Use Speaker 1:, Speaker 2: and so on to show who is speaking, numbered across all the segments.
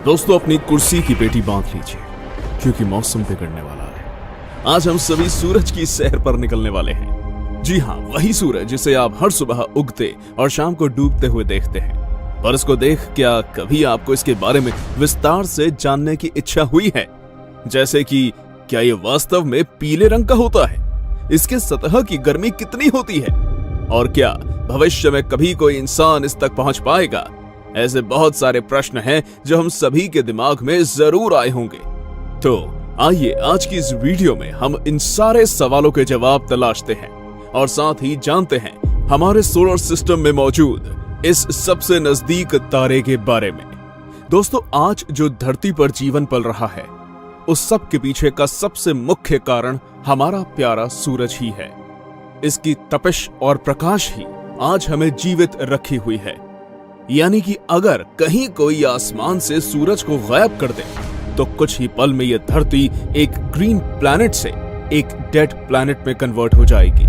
Speaker 1: दोस्तों, अपनी कुर्सी की पेटी बांध लीजिए क्योंकि मौसम बिगड़ने वाला है। आज हम सभी सूरज की सैर पर निकलने वाले हैं। जी हाँ, वही सूरज जिसे आप हर सुबह उगते और शाम को डूबते हुए देखते हैं। पर इसको देख क्या कभी आपको इसके बारे में विस्तार से जानने की इच्छा हुई है? जैसे कि क्या ये वास्तव में पीले रंग का होता है? इसके सतह की गर्मी कितनी होती है? और क्या भविष्य में कभी कोई इंसान इस तक पहुंच पाएगा? ऐसे बहुत सारे प्रश्न हैं जो हम सभी के दिमाग में जरूर आए होंगे। तो आइए आज की इस वीडियो में हम इन सारे सवालों के जवाब तलाशते हैं और साथ ही जानते हैं हमारे सोलर सिस्टम में मौजूद इस सबसे नजदीक तारे के बारे में। दोस्तों, आज जो धरती पर जीवन पल रहा है उस सब के पीछे का सबसे मुख्य कारण हमारा प्यारा सूरज ही है। इसकी तपिश और प्रकाश ही आज हमें जीवित रखी हुई है। यानी कि अगर कहीं कोई आसमान से सूरज को गायब कर दे तो कुछ ही पल में यह धरती एक ग्रीन प्लैनेट से एक डेड प्लैनेट में कन्वर्ट हो जाएगी,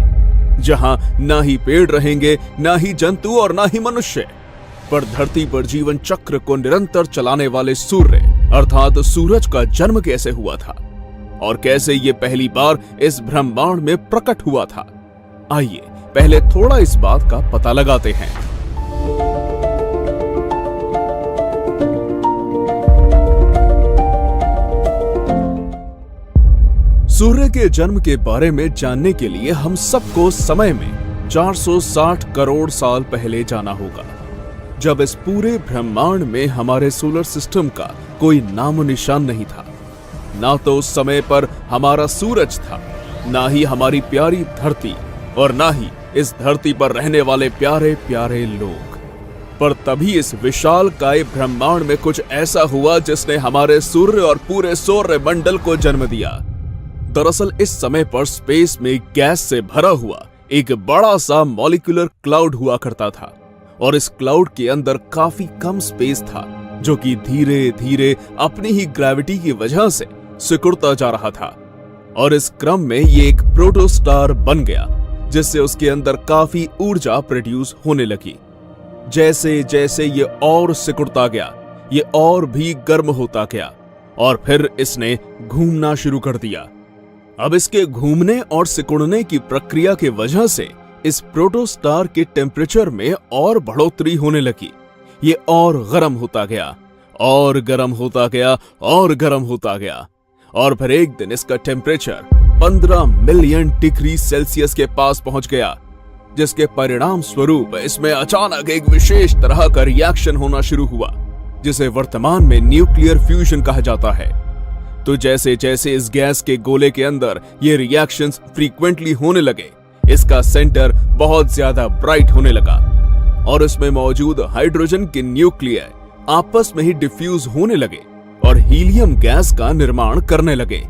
Speaker 1: जहां ना ही पेड़ रहेंगे, ना ही जंतु और ना ही मनुष्य। पर धरती पर जीवन चक्र को निरंतर चलाने वाले सूर्य अर्थात सूरज का जन्म कैसे हुआ था और कैसे ये पहली बार इस ब्रह्मांड में प्रकट हुआ था? आइए पहले थोड़ा इस बात का पता लगाते हैं। सूर्य के जन्म के बारे में जानने के लिए हम सबको समय में 460 करोड़ साल पहले जाना होगा, जब इस पूरे ब्रह्मांड में हमारे सोलर सिस्टम का कोई नामो निशान नहीं था। ना तो उस समय पर हमारा सूरज था, ना ही हमारी प्यारी धरती और ना ही इस धरती पर रहने वाले प्यारे प्यारे लोग। पर तभी इस विशाल काय ब्रह्मांड में कुछ ऐसा हुआ जिसने हमारे सूर्य और पूरे सौर मंडल को जन्म दिया। दरअसल इस समय पर स्पेस में गैस से भरा हुआ एक बड़ा सा मॉलिक्यूलर क्लाउड हुआ करता था और इस क्लाउड के अंदर काफी कम स्पेस था, जो कि धीरे धीरे अपनी ही ग्रेविटी की वजह से सिकुड़ता जा रहा था। और इस क्रम में ये एक प्रोटोस्टार बन गया, जिससे उसके अंदर काफी ऊर्जा प्रोड्यूस होने लगी। जैसे जैसे ये और सिकुड़ता गया, ये और भी गर्म होता गया और फिर इसने घूमना शुरू कर दिया। अब इसके घूमने और सिकुड़ने की प्रक्रिया के वजह से इस प्रोटोस्टार के टेम्परेचर में और बढ़ोतरी होने लगी। ये और गर्म होता गया और गर्म होता गया और गर्म होता गया और फिर एक दिन इसका टेम्परेचर 15 मिलियन डिग्री सेल्सियस के पास पहुंच गया, जिसके परिणाम स्वरूप इसमें अचानक एक विशेष तरह का रिएक्शन होना शुरू हुआ, जिसे वर्तमान में न्यूक्लियर फ्यूजन कहा जाता है। तो जैसे जैसे इस गैस के गोले के अंदर ये रिएक्शंस फ्रीक्वेंटली होने लगे, इसका सेंटर बहुत ज्यादा ब्राइट होने लगा और इसमें मौजूद हाइड्रोजन के न्यूक्लियर आपस में ही डिफ्यूज होने लगे और हीलियम गैस का निर्माण करने लगे,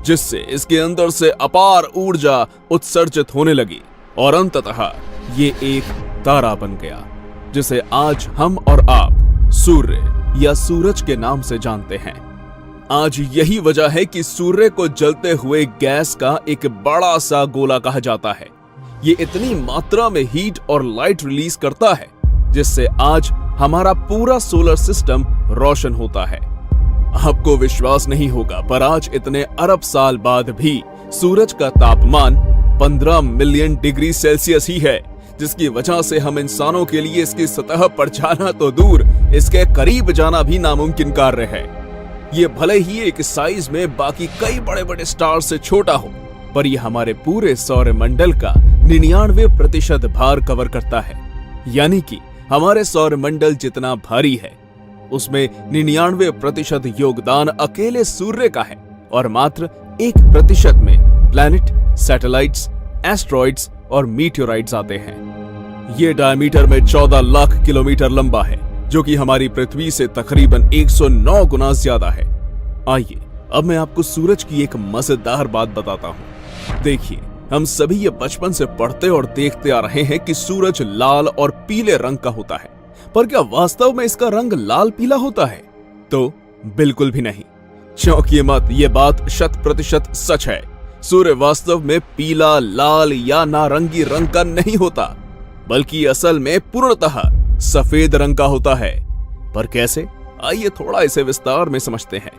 Speaker 1: जिससे इसके अंदर से अपार ऊर्जा उत्सर्जित होने लगी और अंततः ये एक तारा बन गया, जिसे आज हम और आप सूर्य या सूरज के नाम से जानते हैं। आज यही वजह है कि सूर्य को जलते हुए गैस का एक बड़ा सा गोला कहा जाता है। ये इतनी मात्रा में हीट और लाइट रिलीज करता है जिससे आज हमारा पूरा सोलर सिस्टम रोशन होता है। आपको विश्वास नहीं होगा, पर आज इतने अरब साल बाद भी सूरज का तापमान 15 मिलियन डिग्री सेल्सियस ही है, जिसकी वजह से हम इंसानों के लिए इसकी सतह पर जाना तो दूर, इसके करीब जाना भी नामुमकिन कार्य है। ये भले ही एक साइज में बाकी कई बड़े बड़े स्टार से छोटा हो, पर यह हमारे पूरे सौर मंडल का 99% भार कवर करता है। यानी कि हमारे सौर मंडल जितना भारी है उसमें 99% योगदान अकेले सूर्य का है और मात्र 1% में प्लैनेट, सैटेलाइट्स, एस्ट्रॉइड्स और मीटियोराइट्स आते हैं। ये डायमीटर में 14 लाख किलोमीटर लंबा है, जो कि हमारी पृथ्वी से तकरीबन 109 गुना ज्यादा है। आइए अब मैं आपको सूरज की एक मजेदार बात बताता हूँ। देखिए, हम सभी ये बचपन से पढ़ते और देखते आ रहे हैं कि सूरज लाल और पीले रंग का होता है, पर क्या वास्तव में इसका रंग लाल पीला होता है? तो बिल्कुल भी नहीं। चौंकिए मत, ये बात 100% सच है। सूर्य वास्तव में पीला, लाल या नारंगी रंग का नहीं होता, बल्कि असल में पूर्णतः सफेद रंग का होता है। पर कैसे? आइए थोड़ा इसे विस्तार में समझते हैं।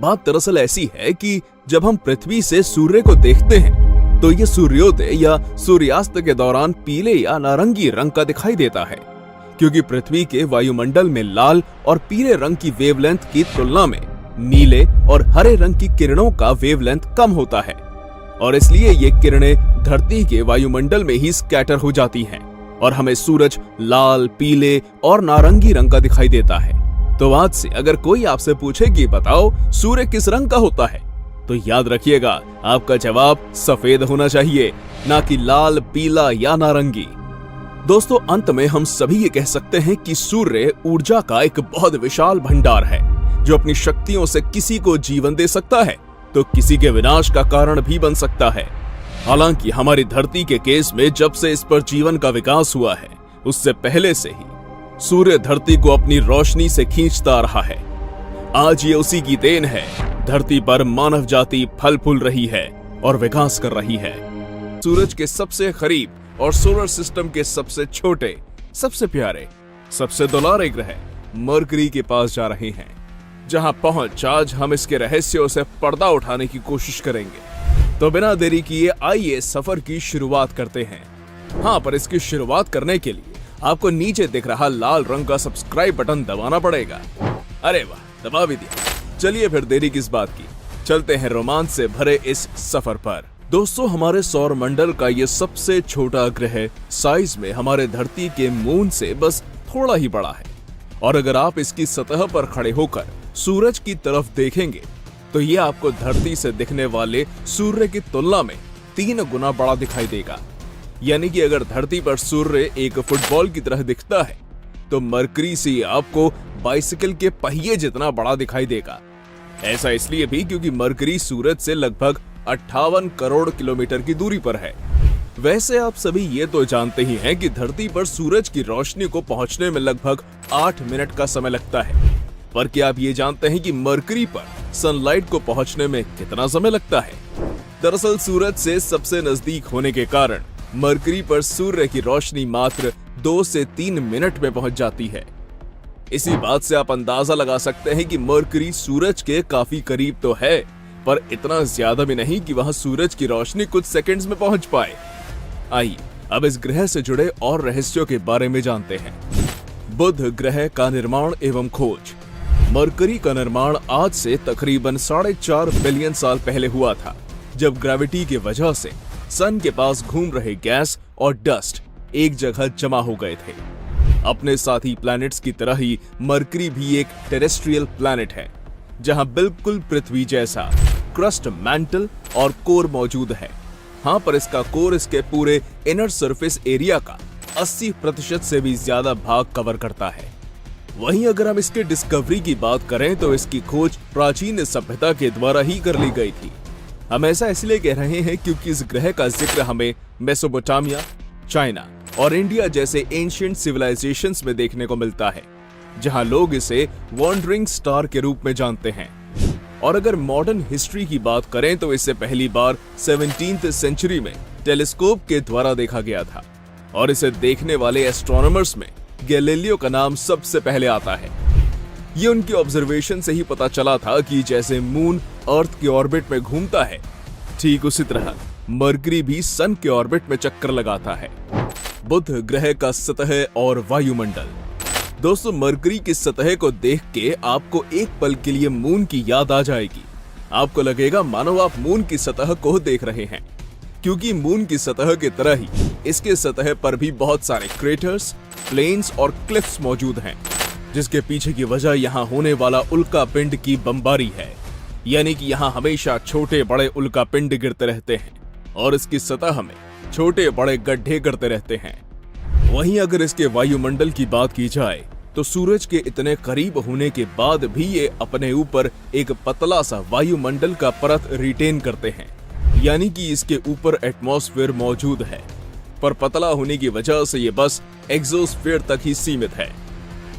Speaker 1: बात दरअसल ऐसी है कि जब हम पृथ्वी से सूर्य को देखते हैं तो ये सूर्योदय या सूर्यास्त के दौरान पीले या नारंगी रंग का दिखाई देता है, क्योंकि पृथ्वी के वायुमंडल में लाल और पीले रंग की वेवलेंथ की तुलना में नीले और हरे रंग की किरणों का वेवलेंथ कम होता है, और इसलिए ये किरणें धरती के वायुमंडल में ही स्कैटर हो जाती हैं और हमें सूरज लाल, पीले और नारंगी रंग का दिखाई देता है। तो आज से अगर कोई आपसे पूछे कि बताओ सूर्य किस रंग का होता है, तो याद रखिएगा आपका जवाब सफेद होना चाहिए, ना कि लाल, पीला या नारंगी। दोस्तों, अंत में हम सभी ये कह सकते हैं कि सूर्य ऊर्जा का एक बहुत विशाल भंडार है, जो अपनी शक्तियों से किसी को जीवन दे सकता है तो किसी के विनाश का कारण भी बन सकता है। हालांकि हमारी धरती के केस में जब से इस पर जीवन का विकास हुआ है, उससे पहले से ही सूर्य धरती को अपनी रोशनी से खींचता रहा है। आज ये उसी की देन है, धरती पर मानव जाति फल फूल रही है और विकास कर रही है। सूरज के सबसे करीब और सोलर सिस्टम के सबसे छोटे, सबसे प्यारे, सबसे दुलारे ग्रह मरकरी के पास जा रहे हैं, जहां पहुंच आज हम इसके रहस्यों से पर्दा उठाने की कोशिश करेंगे। तो बिना देरी किए आइए सफर की शुरुआत करते हैं। हाँ, पर इसकी शुरुआत करने के लिए आपको नीचे दिख रहा लाल रंग का सब्सक्राइब बटन दबाना पड़ेगा। अरे वाह, दबा भी दिया। चलिए फिर देरी किस बात की, चलते हैं रोमांच से भरे इस सफर पर। दोस्तों, हमारे सौर मंडल का ये सबसे छोटा ग्रह साइज में हमारे धरती के मून से बस थोड़ा ही बड़ा है, और अगर आप इसकी सतह पर खड़े होकर सूरज की तरफ देखेंगे तो ये आपको धरती से दिखने वाले सूर्य की तुलना में 3 गुना बड़ा दिखाई देगा। यानी कि अगर धरती पर सूर्य एक फुटबॉल की तरह दिखता है तो मरकरी से आपको बाइसिकल के पहिए जितना बड़ा दिखाई देगा। ऐसा इसलिए भी क्योंकि मरकरी सूरज से लगभग 58 करोड़ किलोमीटर की दूरी पर है। वैसे आप सभी ये तो जानते ही हैं कि धरती पर सूरज की रोशनी को पहुंचने में लगभग 8 मिनट का समय लगता है, पर क्या आप ये जानते हैं कि मरकरी पर सनलाइट को पहुंचने में कितना समय लगता है? दरअसल सूरज से सबसे नजदीक होने के कारण मरकरी पर सूर्य की रोशनी मात्र 2 से 3 मिनट में पहुंच जाती है। इसी बात से आप अंदाजा लगा सकते हैं कि मरकरी सूरज के काफी करीब तो है, पर इतना ज्यादा भी नहीं कि वहां सूरज की रोशनी कुछ सेकंड्स में पहुंच पाए। आइए अब इस ग्रह से जुड़े और रहस्यों के बारे में जानते हैं। बुध ग्रह का निर्माण एवं खोज। मरकरी का निर्माण आज से तकरीबन 4.5 बिलियन साल पहले हुआ था, जब ग्रेविटी की वजह से सन के पास घूम रहे गैस और डस्ट एक जगह जमा हो गए थे। अपने साथी प्लैनेट्स की तरह ही मरकरी भी एक टेरेस्ट्रियल प्लैनेट है, जहां बिल्कुल पृथ्वी जैसा क्रस्ट, मैंटल और कोर मौजूद है। हाँ, पर इसका कोर इसके पूरे इनर सरफेस एरिया का 80% से भी ज्यादा भाग कवर करता है। वहीं अगर हम इसके डिस्कवरी की बात करें तो इसकी खोज प्राचीन सभ्यता के द्वारा ही कर ली गई थी। हम ऐसा इसलिए कह रहे हैं क्योंकि इस ग्रह का जिक्र हमें मेसोपोटामिया, चाइना और इंडिया जैसे एंशिएंट सिविलाइजेशंस में देखने को मिलता है, जहां लोग इसे वॉन्डरिंग स्टार के रूप में जानते हैं। और अगर मॉडर्न हिस्ट्री की बात करें तो इसे पहली बार 17वीं सेंचुरी में टेलीस्कोप के द्वारा देखा गया था, और इसे देखने वाले एस्ट्रोनॉमर्स में गैलीलियो का नाम सबसे पहले आता है। ये उनकी ऑब्जर्वेशन से ही पता चला था कि जैसे मून अर्थ के ऑर्बिट में घूमता है, ठीक उसी तरह मरकरी भी सन के ऑर्बिट में चक्कर लगाता है। बुध ग्रह का सतह और वायुमंडल। दोस्तों, मरकरी की सतह को देख के आपको एक पल के लिए मून की याद आ जाएगी। आपको लगेगा मानो आप मून की सतह को देख रहे हैं, क्योंकि मून की सतह की तरह ही इसके सतह पर भी बहुत सारे क्रेटर्स, प्लेन्स और क्लिफ्स मौजूद हैं, जिसके पीछे की वजह यहाँ होने वाला उल्का पिंड की बमबारी है। यानी कि यहाँ हमेशा छोटे बड़े उल्का पिंड गिरते रहते हैं और इसकी सतह में छोटे बड़े गड्ढे करते रहते हैं। वहीं अगर इसके वायुमंडल की बात की जाए तो सूरज के इतने करीब होने के बाद भी ये अपने ऊपर एक पतला सा वायुमंडल का परत रिटेन करते हैं, यानी कि इसके ऊपर एटमॉस्फेयर मौजूद है, पर पतला होने की वजह से ये बस एक्सोस्फीयर तक ही सीमित है।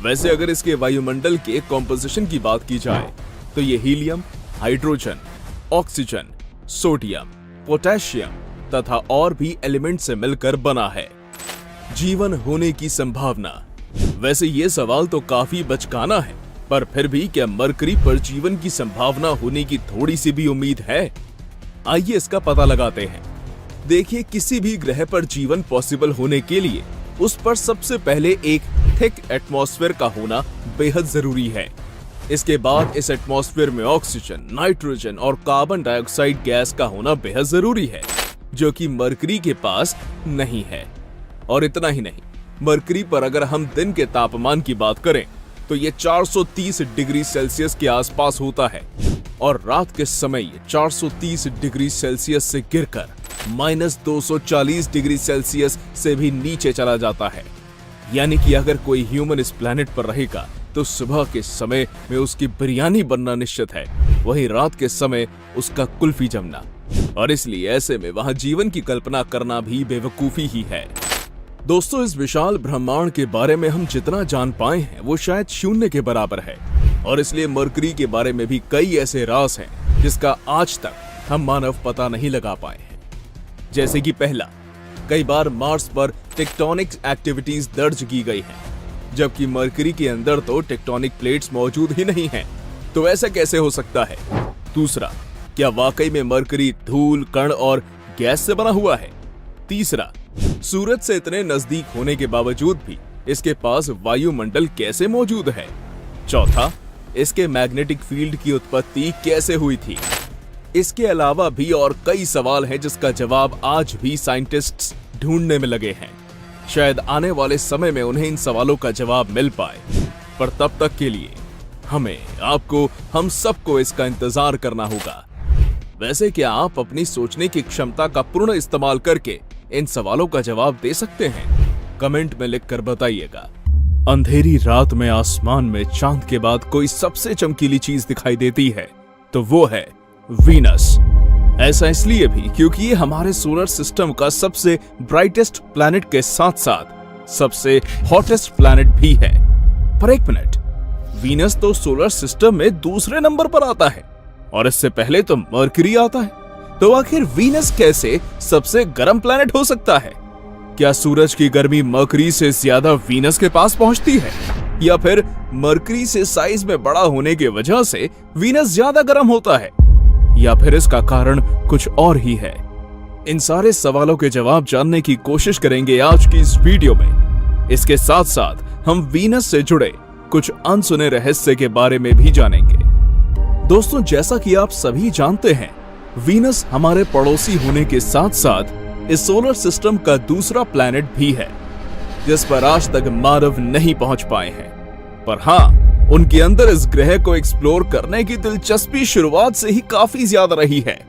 Speaker 1: वैसे अगर इसके वायुमंडल के कॉम्पोजिशन की बात की जाए तो ये helium, hydrogen, oxygen, sodium, potassium तथा और भी एलिमेंट से मिलकर बना है। जीवन होने की संभावना। वैसे ये सवाल तो काफी बचकाना है, पर फिर भी क्या मरकरी पर जीवन की संभावना होने की थोड़ी सी भी उम्मीद है? आइए इसका पता लगाते हैं। देखिए, किसी भी ग्रह पर जीवन पॉसिबल होने के लिए उस पर सबसे पहले एक थिक एटमॉस्फेयर का होना बेहद जरूरी है। इसके बाद इस एटमॉस्फेयर में ऑक्सीजन, नाइट्रोजन और कार्बन डाइऑक्साइड गैस का होना बेहद जरूरी है, जो कि मरकरी के पास नहीं है। और इतना ही नहीं, मरकरी पर अगर हम दिन के तापमान की बात करें तो ये 430 डिग्री सेल्सियस के आसपास होता है और रात के समय ये 430 डिग्री सेल्सियस से गिरकर -240 डिग्री सेल्सियस से भी नीचे चला जाता है। यानी कि अगर कोई ह्यूमन इस प्लेनेट पर रहेगा तो सुबह के समय में उसकी बिरयानी बनना निश्चित है, वहीं रात के समय उसका कुल्फी जमना। और इसलिए ऐसे में वहां जीवन की कल्पना करना भी बेवकूफी ही है। दोस्तों, इस विशाल ब्रह्मांड के बारे में हम जितना जान पाए हैं वो शायद शून्य के बराबर है, और इसलिए मरकरी के बारे में भी कई ऐसे राज हैं जिसका आज तक हम मानव पता नहीं लगा पाए हैं। जैसे कि पहला, कई बार मार्स पर टेक्टोनिक एक्टिविटीज दर्ज की गई हैं, जबकि मरकरी के अंदर तो टेक्टोनिक प्लेट्स मौजूद ही नहीं हैं। तो ऐसा कैसे हो सकता है? दूसरा, क्या वाकई में मरकरी धूल, कण और गैस से बना हुआ है? तीसरा, सूरज से इतने नजदीक होने के बावजूद भी इसके पास वायुमंडल कैसे मौजूद है? चौथा, इसके मैग्नेटिक फील्ड की उत्पत्ति कैसे हुई थी? इसके अलावा भी और कई सवाल हैं जिसका जवाब आज भी साइंटिस्ट्स ढूंढने में लगे हैं। शायद आने वाले समय में उन्हें इन सवालों का जवाब मिल पाए, पर तब तक के लिए हमें, आपको, हम सबको इसका इंतजार करना होगा। वैसे क्या आप अपनी सोचने की क्षमता का पूर्ण इस्तेमाल करके इन सवालों का जवाब दे सकते हैं? कमेंट में लिखकर बताइएगा। अंधेरी रात में आसमान में चांद के बाद कोई सबसे चमकीली चीज दिखाई देती है तो वो है वीनस। ऐसा इसलिए भी क्योंकि ये हमारे सोलर सिस्टम का सबसे ब्राइटेस्ट प्लैनेट के साथ साथ सबसे हॉटेस्ट प्लैनेट भी है। पर एक मिनट, वीनस तो सोलर सिस्टम में दूसरे नंबर पर आता है और इससे पहले तो मरकरी आता है। तो आखिर वीनस कैसे सबसे गर्म प्लैनेट हो सकता है? क्या सूरज की गर्मी मरकरी से ज्यादा वीनस के पास पहुंचती है, या फिर मरकरी से साइज में बड़ा होने की वजह से वीनस ज्यादा गर्म होता है, या फिर इसका कारण कुछ और ही है? इन सारे सवालों के जवाब जानने की कोशिश करेंगे आज की इस वीडियो में। इसके साथ साथ हम वीनस से जुड़े कुछ अनसुने रहस्य के बारे में भी जानेंगे। दोस्तों, जैसा कि आप सभी जानते हैं, वीनस हमारे पड़ोसी होने के साथ साथ इस सोलर सिस्टम का दूसरा प्लैनेट भी है जिस पर आज तक मानव नहीं पहुंच पाए हैं। पर हाँ, उनके अंदर इस ग्रह को एक्सप्लोर करने की दिलचस्पी शुरुआत से ही काफी ज्यादा रही है।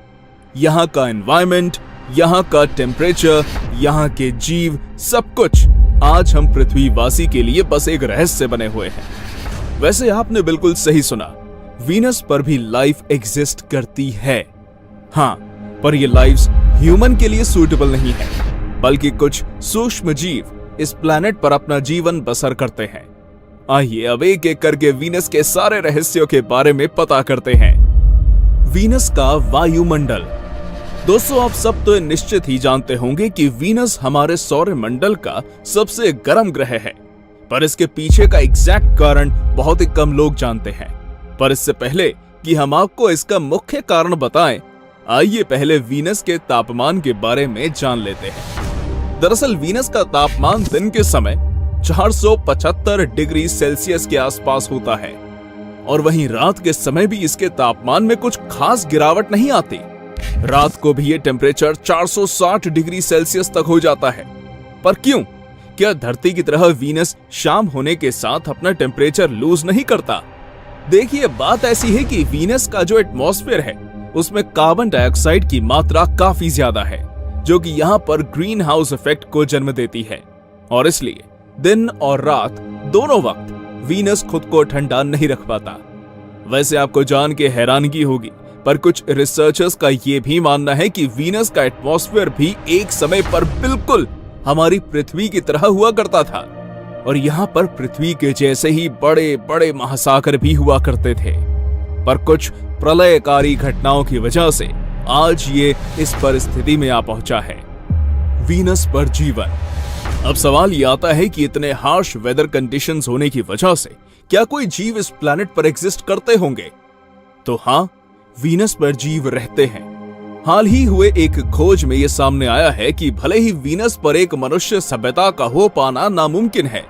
Speaker 1: यहाँ का एनवायरनमेंट, यहाँ का टेम्परेचर, यहाँ के जीव, सब कुछ आज हम पृथ्वीवासी के लिए बस एक रहस्य बने हुए हैं। वैसे आपने बिल्कुल सही सुना, वीनस पर भी लाइफ एग्जिस्ट करती है। हाँ, पर ये लाइव्स ह्यूमन के लिए सूटेबल नहीं है, बल्कि कुछ सूक्ष्म जीव इस प्लैनेट पर अपना जीवन बसर करते हैं। आइए अब एक एक करके वीनस के सारे रहस्यों के बारे में पता करते हैं। वीनस का वायुमंडल। दोस्तों, आप सब तो निश्चित ही जानते होंगे कि वीनस हमारे सौरमंडल का सबसे गर्म ग्रह है, पर इसके पीछे का एग्जैक्ट कारण बहुत ही कम लोग जानते हैं। पर इससे पहले कि हम आपको इसका मुख्य कारण बताएं, आइए पहले वीनस के तापमान के बारे में जान लेते हैं। दरअसल वीनस का तापमान दिन के समय 475 डिग्री सेल्सियस के आसपास होता है, और वहीं रात के समय भी इसके तापमान में कुछ खास गिरावट नहीं आती। रात को भी ये टेम्परेचर 460 डिग्री सेल्सियस तक हो जाता है। पर क्यों? क्या धरती की तरह वीनस शाम होने के साथ अपना टेम्परेचर लूज नहीं करता? देखिए, बात ऐसी है कि वीनस का जो एटमॉस्फेयर है उसमें कार्बन डाइऑक्साइड की मात्रा काफी ज्यादा है, जो कि यहाँ पर ग्रीन हाउस इफेक्ट को जन्म देती है, और इसलिए दिन और रात दोनों वक्त वीनस खुद को ठंडा नहीं रख पाता। वैसे आपको जान के हैरानगी होगी, पर कुछ रिसर्चर्स का ये भी मानना है कि वीनस का एटमॉस्फेयर भी एक समय पर बिल्कुल हमारी पृथ्वी की तरह हुआ करता था, और यहाँ पर पृथ्वी के जैसे ही बड़े बड़े महासागर भी हुआ करते थे। पर कुछ प्रलयकारी घटनाओं की वजह से आज ये इस परिस्थिति में आ पहुंचा है। वीनस पर जीवन। अब सवाल ये आता है कि इतने हार्श वेदर कंडीशंस होने की वजह से क्या कोई जीव इस प्लैनेट पर एग्जिस्ट करते होंगे? तो हाँ, वीनस पर जीव रहते हैं। हाल ही हुए एक खोज में यह सामने आया है कि भले ही वीनस पर एक मनुष्य सभ्यता का हो पाना नामुमकिन है,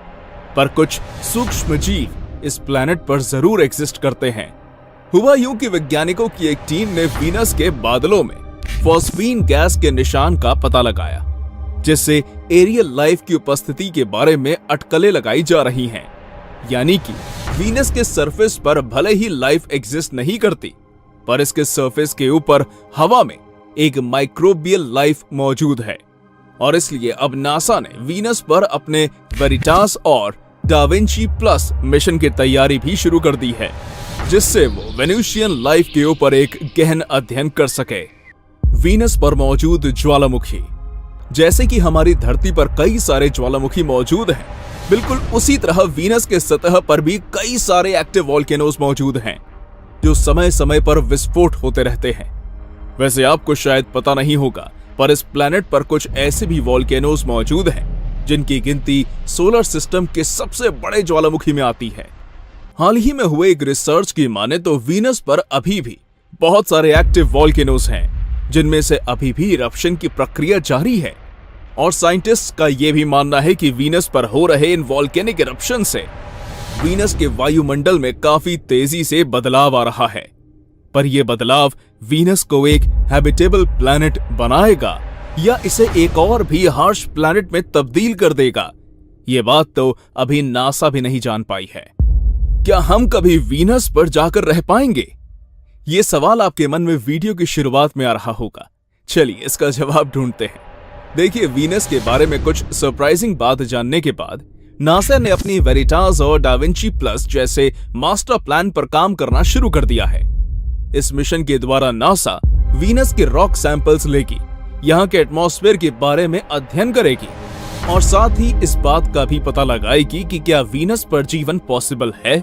Speaker 1: पर कुछ सूक्ष्म जीव इस प्लैनेट पर जरूर एग्जिस्ट करते हैं। हुआ यूं कि वैज्ञानिकों की एक टीम ने वीनस के बादलों में फॉस्फीन गैस के निशान का पता लगाया, जिससे एरियल लाइफ की उपस्थिति के बारे में अटकलें लगाई जा रही हैं। यानी कि वीनस के सरफेस पर भले ही लाइफ एग्जिस्ट नहीं करती, पर इसके सरफेस के ऊपर हवा में एक माइक्रोबियल लाइफ मौजूद है। और इसलिए अब नासा ने वीनस पर अपने वेरिटास और डाविंची प्लस मिशन की तैयारी भी शुरू कर दी है, जिससे वो वेनुसियन लाइफ के ऊपर एक गहन अध्ययन कर सके। वीनस पर मौजूद ज्वालामुखी, जैसे कि हमारी धरती पर कई सारे ज्वालामुखी मौजूद हैं, बिल्कुल उसी तरह वीनस के सतह पर भी कई सारे एक्टिव वोल्केनोज मौजूद हैं, जो समय समय पर विस्फोट होते रहते हैं। वैसे आपको शायद पता नहीं होगा, पर इस प्लैनेट पर कुछ ऐसे भी वोल्केनोज मौजूद हैं जिनकी गिनती सोलर सिस्टम के सबसे बड़े ज्वालामुखी में आती है। हाल ही में हुए एक रिसर्च की माने तो वीनस पर अभी भी बहुत सारे एक्टिव वोल्केनोज हैं, जिनमें से अभी भी इरप्शन की प्रक्रिया जारी है। और साइंटिस्ट का यह भी मानना है कि वीनस पर हो रहे इन वोल्केनिक इरप्शन से वीनस के वायुमंडल में काफी तेजी से बदलाव आ रहा है। पर यह बदलाव वीनस को एक हैबिटेबल प्लैनेट बनाएगा या इसे एक और भी हार्श प्लैनेट में तब्दील कर देगा, ये बात तो अभी नासा भी नहीं जान पाई है। क्या हम कभी वीनस पर जाकर रह पाएंगे? ये सवाल आपके मन में वीडियो की शुरुआत में आ रहा होगा। चलिए इसका जवाब ढूंढते हैं। देखिए, वीनस के बारे में कुछ सरप्राइजिंग बात जानने के बाद नासा ने अपनी वेरिटास और डाविंची प्लस जैसे मास्टर प्लान पर काम करना शुरू कर दिया है। इस मिशन के द्वारा नासा वीनस के रॉक सैंपल्स लेगी, यहाँ के एटमॉस्फेयर के बारे में अध्ययन करेगी और साथ ही इस बात का भी पता लगाएगी कि क्या वीनस पर जीवन पॉसिबल है।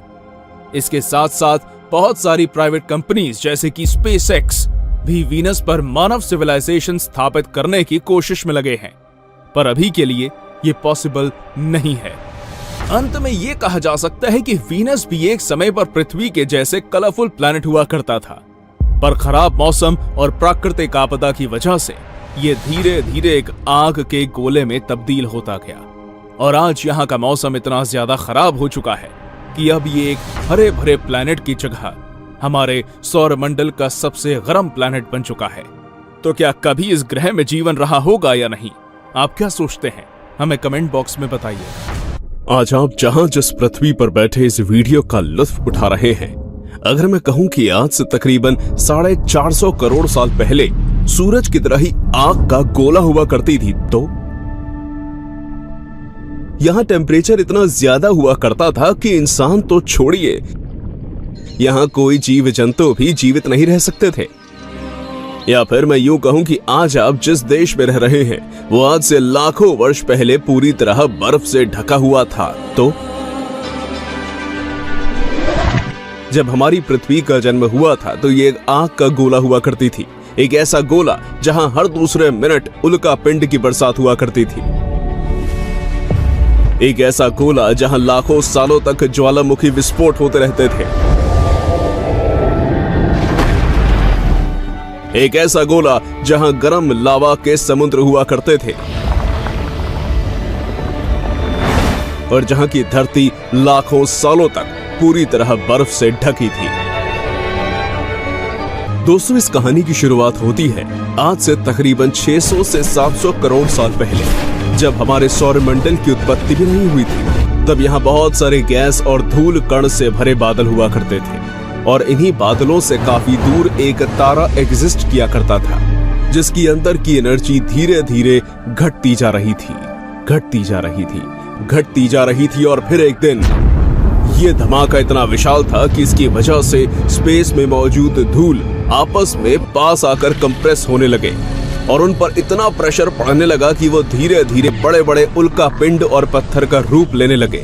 Speaker 1: इसके साथ साथ बहुत सारी प्राइवेट कंपनीज जैसे कि स्पेसएक्स भी वीनस पर मानव सिविलाइजेशन स्थापित करने की कोशिश में लगे हैं, पर अभी के लिए ये पॉसिबल नहीं है। अंत में ये कहा जा सकता है कि वीनस भी एक समय पर पृथ्वी के जैसे कलरफुल प्लैनेट हुआ करता था, पर खराब मौसम और प्राकृतिक आपदा की वजह से ये धीरे धीरे एक आग के गोले में तब्दील होता गया। और आज यहाँ का मौसम इतना ज्यादा खराब हो चुका है कि अब ये एक हरे भरे प्लैनेट की जगह हमारे सौर मंडल का सबसे गर्म प्लैनेट बन चुका है। तो क्या कभी इस ग्रह में जीवन रहा होगा या नहीं? आप क्या सोचते हैं? हमें कमेंट बॉक्स में बताइए। आज आप जहां जिस पृथ्वी पर बैठे इस वीडियो का लुत्फ उठा रहे हैं, अगर मैं कहूं कि आज से तकरीबन 450 करोड़ साल पहले सूरज की तरह ही आग का गोला हुआ करती थी, तो यहां टेम्परेचर इतना ज्यादा हुआ करता था कि इंसान तो छोड़िए, यहां कोई जीव जंतु भी जीवित नहीं रह सकते थे। या फिर मैं यूं कहूं कि आज आप जिस देश में रह रहे हैं वो आज से लाखों वर्ष पहले पूरी तरह बर्फ से ढका हुआ था। तो जब हमारी पृथ्वी का जन्म हुआ था तो ये एक आग का गोला हुआ करती थी, एक ऐसा गोला जहां हर दूसरे मिनट उल्का पिंड की बरसात हुआ करती थी, एक ऐसा गोला जहां लाखों सालों तक ज्वालामुखी विस्फोट होते रहते थे, एक ऐसा गोला जहां गर्म लावा के समुद्र हुआ करते थे और जहां की धरती लाखों सालों तक पूरी तरह बर्फ से ढकी थी। दोस्तों, इस कहानी की शुरुआत होती है आज से तकरीबन 600 से 700 करोड़ साल पहले, जब हमारे सौर मंडल की उत्पत्ति भी नहीं हुई थी। तब यहाँ बहुत सारे गैस और धूल कण से भरे बादल हुआ करते थे और इन्हीं बादलों से काफी दूर एक तारा एग्जिस्ट किया करता था, जिसकी अंदर की एनर्जी धीरे धीरे घटती जा रही थी, घटती जा रही थी, घटती जा रही थी। और फिर एक दिन ये धमाका इतना विशाल था कि इसकी वजह से स्पेस में मौजूद धूल आपस में पास आकर कंप्रेस होने लगे और उन पर इतना प्रेशर पड़ने लगा कि वो धीरे धीरे बड़े बड़े उल्का पिंड और पत्थर का रूप लेने लगे।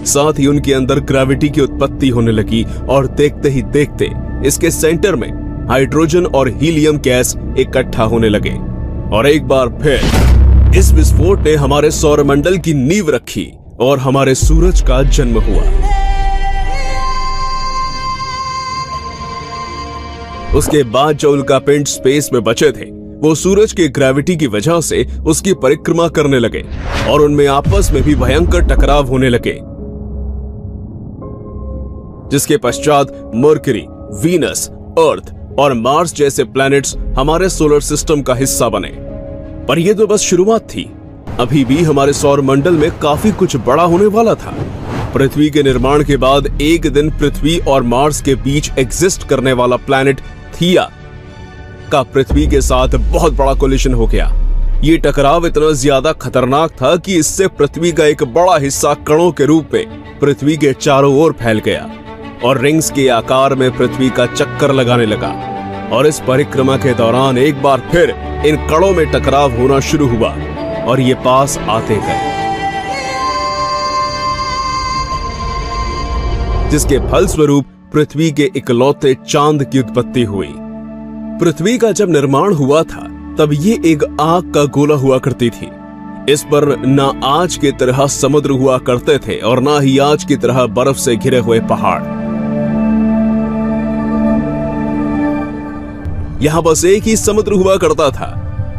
Speaker 1: साथ ही उनके अंदर ग्रेविटी की उत्पत्ति होने लगी और देखते ही देखते इसके सेंटर में हाइड्रोजन और हीलियम गैस इकट्ठा होने लगे और एक बार फिर इस विस्फोट ने हमारे सौरमंडल की नींव रखी और हमारे सूरज का जन्म हुआ। उसके बाद जो उल्कापिंड स्पेस में बचे थे वो सूरज की ग्रेविटी की वजह से उसकी परिक्रमा करने लगे और उनमें आपस में भी भयंकर टकराव होने लगे, जिसके पश्चात मर्क्यूरी, वीनस, अर्थ और मार्स जैसे प्लैनेट्स हमारे सोलर सिस्टम का हिस्सा बने। पर यह तो बस शुरुआत थी। अभी भी हमारे सौर मंडल में काफी कुछ बड़ा होने वाला था। पृथ्वी के निर्माण के बाद एक दिन पृथ्वी और मार्स के बीच एग्जिस्ट करने वाला प्लैनेट थिया का पृथ्वी के साथ बहुत बड़ा कोलिशन हो गया। ये टकराव इतना ज्यादा खतरनाक था कि इससे पृथ्वी का एक बड़ा हिस्सा कणों के रूप में पृथ्वी के चारों ओर फैल गया और रिंग्स के आकार में पृथ्वी का चक्कर लगाने लगा। और इस परिक्रमा के दौरान एक बार फिर इन कणों में टकराव होना शुरू हुआ और ये पास आते गए, जिसके फलस्वरूप पृथ्वी के इकलौते चांद की उत्पत्ति हुई। पृथ्वी का जब निर्माण हुआ था तब ये एक आग का गोला हुआ करती थी। इस पर ना आज की तरह समुद्र हुआ करते थे और ना ही आज की तरह बर्फ से घिरे हुए पहाड़। यहां बस एक ही समुद्र हुआ करता था,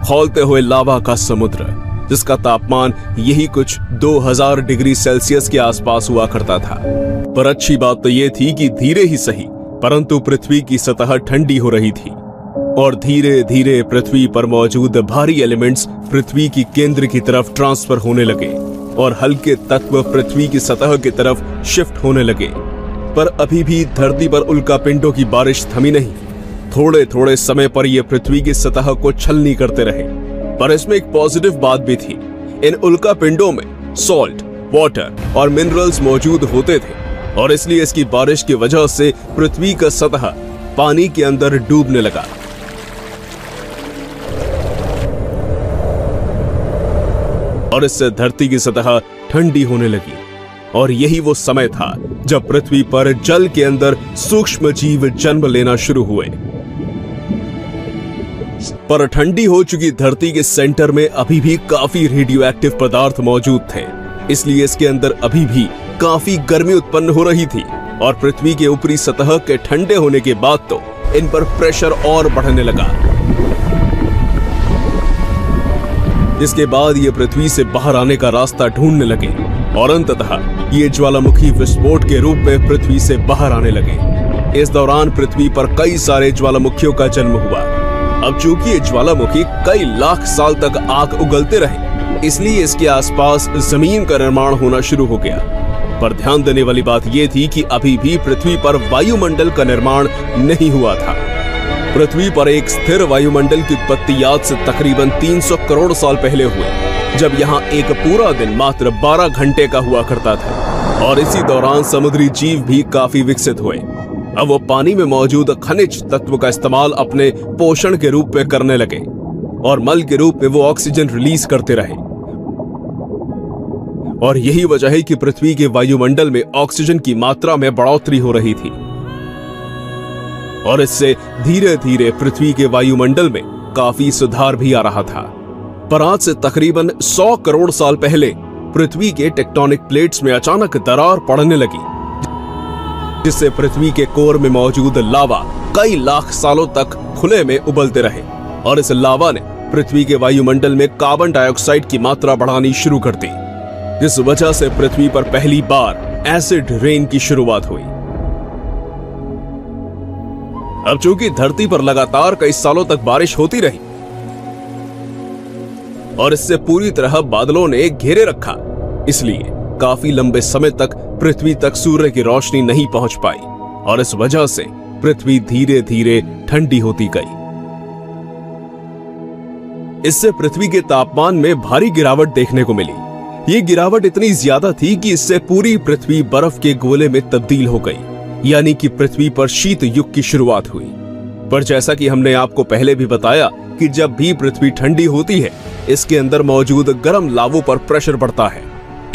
Speaker 1: खौलते हुए लावा का समुद्र, जिसका तापमान यही कुछ 2000 डिग्री सेल्सियस के आसपास हुआ करता था। पर अच्छी बात तो यह थी कि धीरे ही सही परंतु पृथ्वी की सतह ठंडी हो रही थी और धीरे धीरे पृथ्वी पर मौजूद भारी एलिमेंट्स पृथ्वी की केंद्र की तरफ ट्रांसफर होने लगे और हल्के तत्व पृथ्वी की सतह की तरफ शिफ्ट होने लगे। पर अभी भी धरती पर उल्कापिंडों की बारिश थमी नहीं। थोड़े थोड़े समय पर यह पृथ्वी की सतह को छलनी करते रहे। पर इसमें एक पॉजिटिव बात भी थी। इन उल्कापिंडों में सॉल्ट, वाटर और मिनरल्स मौजूद होते थे और इसलिए इसकी बारिश की वजह से पृथ्वी का सतह पानी के अंदर डूबने लगा। और इससे धरती की सतह ठंडी होने लगी और यही वो समय था जब पृथ्वी पर जल के अंदर सूक्ष्म जीव जन्म लेना शुरू हुए। पर ठंडी हो चुकी धरती के सेंटर में अभी भी काफी रेडियो एक्टिव पदार्थ मौजूद थे, इसलिए इसके अंदर अभी भी काफी गर्मी उत्पन्न हो रही थी और पृथ्वी के ऊपरी सतह के ठंडे होने के बाद तो इन पर प्रेशर और बढ़ने लगा, जिसके बाद ये पृथ्वी से बाहर आने का रास्ता ढूंढने लगे और अंततः ये ज्वालामुखी विस्फोट के रूप में पृथ्वी से बाहर आने लगे। इस दौरान पृथ्वी पर कई सारे ज्वालामुखियों का जन्म हुआ। अब चूंकि ये ज्वालामुखी कई लाख साल तक आग उगलते रहे, इसलिए इसके आसपास जमीन का निर्माण होना शुरू हो गया। पर ध्यान देने वाली बात यह थी कि अभी भी पृथ्वी पर वायुमंडल का निर्माण नहीं हुआ था। पृथ्वी पर एक स्थिर वायुमंडल की उत्पत्ति आज से तकरीबन 300 करोड़ साल पहले हुई, जब यहाँ एक पूरा दिन मात्र 12 घंटे का हुआ करता था और इसी दौरान समुद्री जीव भी काफी विकसित हुए। अब वो पानी में मौजूद खनिज तत्व का इस्तेमाल अपने पोषण के रूप में करने लगे और मल के रूप में वो ऑक्सीजन रिलीज करते रहे। और यही वजह है कि पृथ्वी के वायुमंडल में ऑक्सीजन की मात्रा में बढ़ोतरी हो रही थी और इससे धीरे धीरे पृथ्वी के वायुमंडल में काफी सुधार भी आ रहा था। पर आज से तकरीबन 100 करोड़ साल पहले पृथ्वी के टेक्टोनिक प्लेट्स में अचानक दरार पड़ने लगी, जिससे पृथ्वी के कोर में मौजूद लावा कई लाख सालों तक खुले में उबलते रहे और इस लावा ने पृथ्वी के वायुमंडल में कार्बन डाइऑक्साइड की मात्रा बढ़ानी शुरू कर दी, जिस वजह से पृथ्वी पर पहली बार एसिड रेन की शुरुआत हुई। अब चूंकि धरती पर लगातार कई सालों तक बारिश होती रही और इससे पूरी तरह बादलों ने घेरे रखा, इसलिए काफी लंबे समय तक पृथ्वी तक सूर्य की रोशनी नहीं पहुंच पाई और इस वजह से पृथ्वी धीरे धीरे ठंडी होती गई। इससे पृथ्वी के तापमान में भारी गिरावट देखने को मिली। ये गिरावट इतनी ज्यादा थी कि इससे पूरी पृथ्वी बर्फ के गोले में तब्दील हो गई, यानी कि पृथ्वी पर शीत युग की शुरुआत हुई। पर जैसा कि हमने आपको पहले भी बताया कि जब भी पृथ्वी ठंडी होती है, इसके अंदर मौजूद गर्म लावों पर प्रेशर बढ़ता है,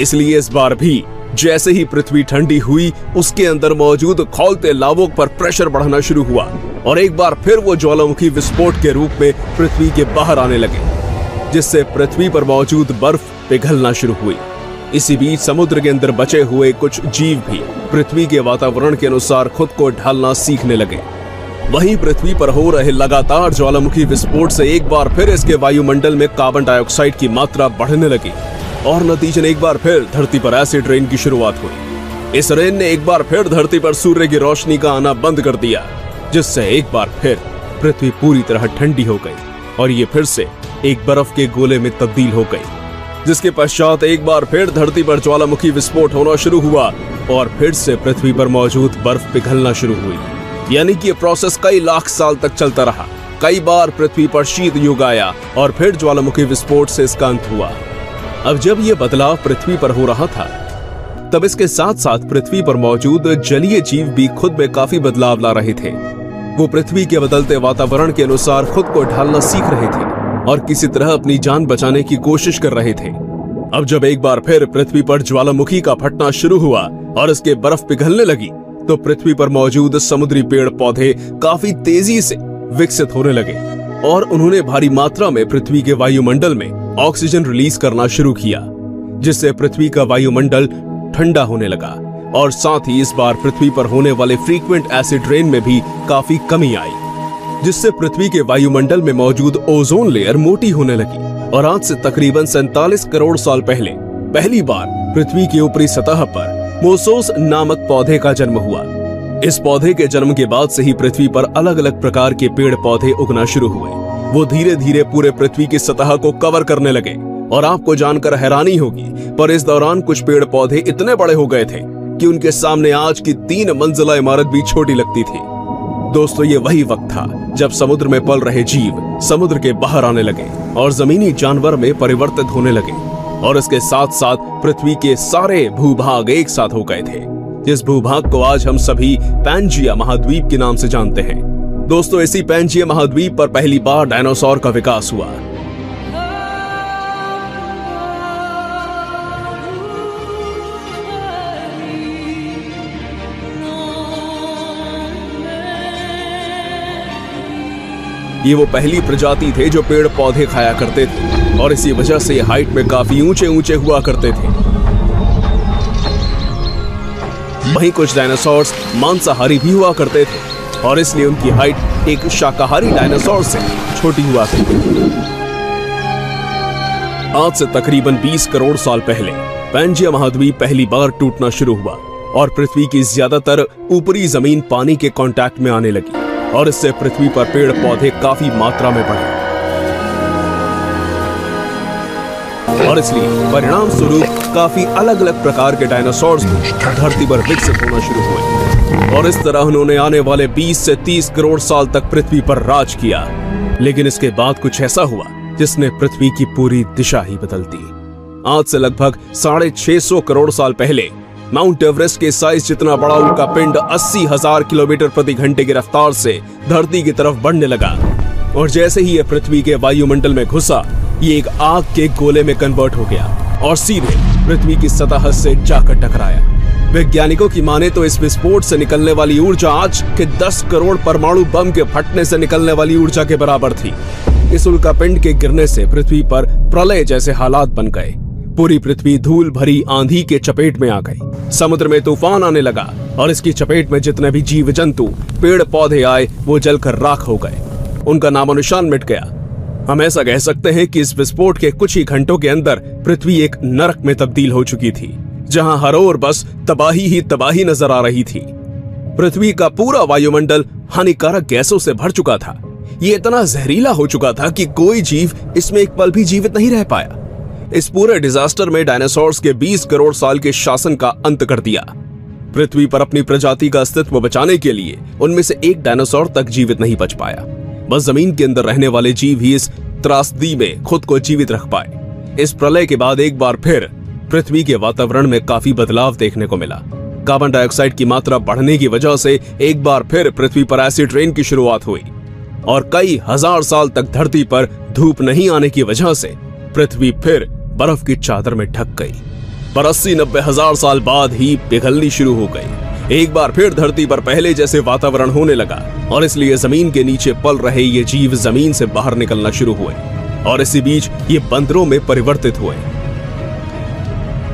Speaker 1: इसलिए इस बार भी जैसे ही पृथ्वी ठंडी हुई, उसके अंदर मौजूद खौलते लावों पर प्रेशर बढ़ना शुरू हुआ और एक बार फिर वो ज्वालामुखी विस्फोट के रूप में पृथ्वी के बाहर आने लगे, जिससे पृथ्वी पर मौजूद बर्फ पिघलना शुरू हुई। इसी बीच समुद्र के अंदर बचे हुए कुछ जीव भी पृथ्वी के वातावरण के अनुसार खुद को ढालना सीखने लगे। वहीं पृथ्वी पर हो रहे लगातार ज्वालामुखी विस्फोट से एक बार फिर इसके वायुमंडल में कार्बन डाइऑक्साइड की मात्रा बढ़ने लगी और नतीजन एक बार फिर धरती पर एसिड रेन की शुरुआत हुई। इस रेन ने एक बार फिर धरती पर सूर्य की रोशनी का आना बंद कर दिया, जिससे एक बार फिर पृथ्वी पूरी तरह ठंडी हो गई और ये फिर से एक बर्फ के गोले में तब्दील हो गई, जिसके पश्चात एक बार फिर धरती पर ज्वालामुखी विस्फोट होना शुरू हुआ और फिर से पृथ्वी पर मौजूद बर्फ पिघलना शुरू हुई। यानी कि ये प्रोसेस कई लाख साल तक चलता रहा। कई बार पृथ्वी पर शीत युग आया और फिर ज्वालामुखी विस्फोट से इसका अंत हुआ। अब जब ये बदलाव पृथ्वी पर हो रहा था, तब इसके साथ साथ पृथ्वी पर मौजूद जलीय जीव भी खुद में काफी बदलाव ला रहे थे। वो पृथ्वी के बदलते वातावरण के अनुसार खुद को ढालना सीख रहे थे और किसी तरह अपनी जान बचाने की कोशिश कर रहे थे। अब जब एक बार फिर पृथ्वी पर ज्वालामुखी का फटना शुरू हुआ और इसके बर्फ पिघलने लगी, तो पृथ्वी पर मौजूद समुद्री पेड़ पौधे काफी तेजी से विकसित होने लगे और उन्होंने भारी मात्रा में पृथ्वी के वायुमंडल में ऑक्सीजन रिलीज करना शुरू किया, जिससे पृथ्वी का वायुमंडल ठंडा होने लगा और साथ ही इस बार पृथ्वी पर होने वाले फ्रीक्वेंट एसिड रेन में भी काफी कमी आई, जिससे पृथ्वी के वायुमंडल में मौजूद ओजोन लेयर मोटी होने लगी और आज से तकरीबन 47 करोड़ साल पहले पहली बार पृथ्वी की ऊपरी सतह पर मोसोस नामक पौधे का जन्म हुआ। इस पौधे के जन्म के बाद से ही पृथ्वी पर अलग अलग प्रकार के पेड़ पौधे उगना शुरू हुए। वो धीरे धीरे पूरे पृथ्वी की सतह को कवर करने लगे और आपको जानकर हैरानी होगी, पर इस दौरान कुछ पेड़ पौधे इतने बड़े हो गए थे कि उनके सामने आज की 3 मंजिला इमारत भी छोटी लगती थी। दोस्तों, ये वही वक्त था जब समुद्र में पल रहे जीव समुद्र के बाहर आने लगे और जमीनी जानवर में परिवर्तित होने लगे और इसके साथ साथ पृथ्वी के सारे भूभाग एक साथ हो गए थे, जिस भूभाग को आज हम सभी पैंजिया महाद्वीप के नाम से जानते हैं। दोस्तों, इसी पैंजिया महाद्वीप पर पहली बार डायनासोर का विकास हुआ। ये वो पहली प्रजाति थे जो पेड़ पौधे खाया करते थे और इसी वजह से हाइट में काफी ऊंचे ऊंचे हुआ करते थे। वहीं कुछ डायनासोर्स मांसाहारी भी हुआ करते थे और इसलिए उनकी हाइट एक शाकाहारी डायनासोर से छोटी हुआ करती थी। आज से तकरीबन 20 करोड़ साल पहले पैंजिया महाद्वीप पहली बार टूटना शुरू हुआ और पृथ्वी की ज्यादातर ऊपरी जमीन पानी के कांटेक्ट में आने लगी और इससे पृथ्वी पर पेड़ पौधे काफी मात्रा में बढ़े और इसलिए परिणाम स्वरूप काफी अलग अलग प्रकार के डायनासोर्स धरती पर विकसित होना शुरू हुए और इस तरह उन्होंने आने वाले 20 से 30 करोड़ साल तक पृथ्वी पर राज किया। लेकिन इसके बाद कुछ ऐसा हुआ जिसने पृथ्वी की पूरी दिशा ही बदल दी। आज से लगभग 650 करोड़ साल पहले माउंट एवरेस्ट के साइज जितना बड़ा उल्का पिंड 80,000 किलोमीटर प्रति घंटे की रफ्तार से धरती की तरफ बढ़ने लगा और जैसे ही यह पृथ्वी के वायुमंडल में घुसा, ये एक आग के गोले में कन्वर्ट हो गया और सीधे पृथ्वी की सतह से जाकर टकराया। वैज्ञानिकों की माने तो इस विस्फोट से निकलने वाली ऊर्जा आज के 10 करोड़ परमाणु बम के फटने से निकलने वाली ऊर्जा के बराबर थी। इस उल्का पिंड के गिरने से पृथ्वी पर प्रलय जैसे हालात बन गए। पूरी पृथ्वी धूल भरी आंधी के चपेट में आ गई। समुद्र में तूफान आने लगा और इसकी चपेट में जितने भी जीव जंतु पेड़ पौधे आए वो जलकर राख हो गए, उनका नामो निशान मिट गया। हम ऐसा कह सकते हैं कि इस विस्फोट के कुछ ही घंटों के अंदर पृथ्वी एक नरक में तब्दील हो चुकी थी, जहां हर ओर बस तबाही ही तबाही नजर आ रही थी। पृथ्वी का पूरा वायुमंडल हानिकारक गैसों से भर चुका था। ये इतना जहरीला हो चुका था कि कोई जीव इसमें एक पल भी जीवित नहीं रह पाया। इस पूरे डिजास्टर में डायनासोर्स के 20 करोड़ साल के शासन का अंत कर दिया। पृथ्वी पर अपनी प्रजाति का अस्तित्व बचाने के लिए उनमें से एक डायनासोर तक जीवित नहीं बच पाया। बस जमीन के अंदर रहने वाले जीव ही इस त्रासदी में खुद को जीवित रख पाए। इस प्रलय के बाद एक बार फिर पृथ्वी के वातावरण में काफी बदलाव देखने को मिला। कार्बन डाइऑक्साइड की मात्रा बढ़ने की वजह से एक बार फिर पृथ्वी पर एसिड रेन की शुरुआत हुई और कई हजार साल तक धरती पर धूप नहीं आने की वजह से पृथ्वी फिर बर्फ की चादर में ढक गई, पर 80-90 हजार साल बाद ही पिघलनी शुरू हो गई। एक बार फिर धरती पर पहले जैसे वातावरण होने लगा और इसलिए जमीन के नीचे पल रहे ये जीव जमीन से बाहर निकलना शुरू हुए और इसी बीच ये बंदरों में परिवर्तित हुए।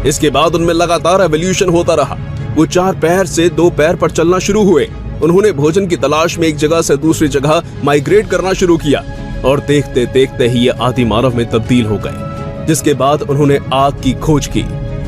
Speaker 1: इसके बाद उनमें लगातार एवोल्यूशन होता रहा। वो 4 पैर से 2 पैर पर चलना शुरू हुए। उन्होंने भोजन की तलाश में एक जगह से दूसरी जगह माइग्रेट करना शुरू किया और देखते देखते ही ये आदि मानव में तब्दील हो गए। जिसके बाद उन्होंने आग की खोज की।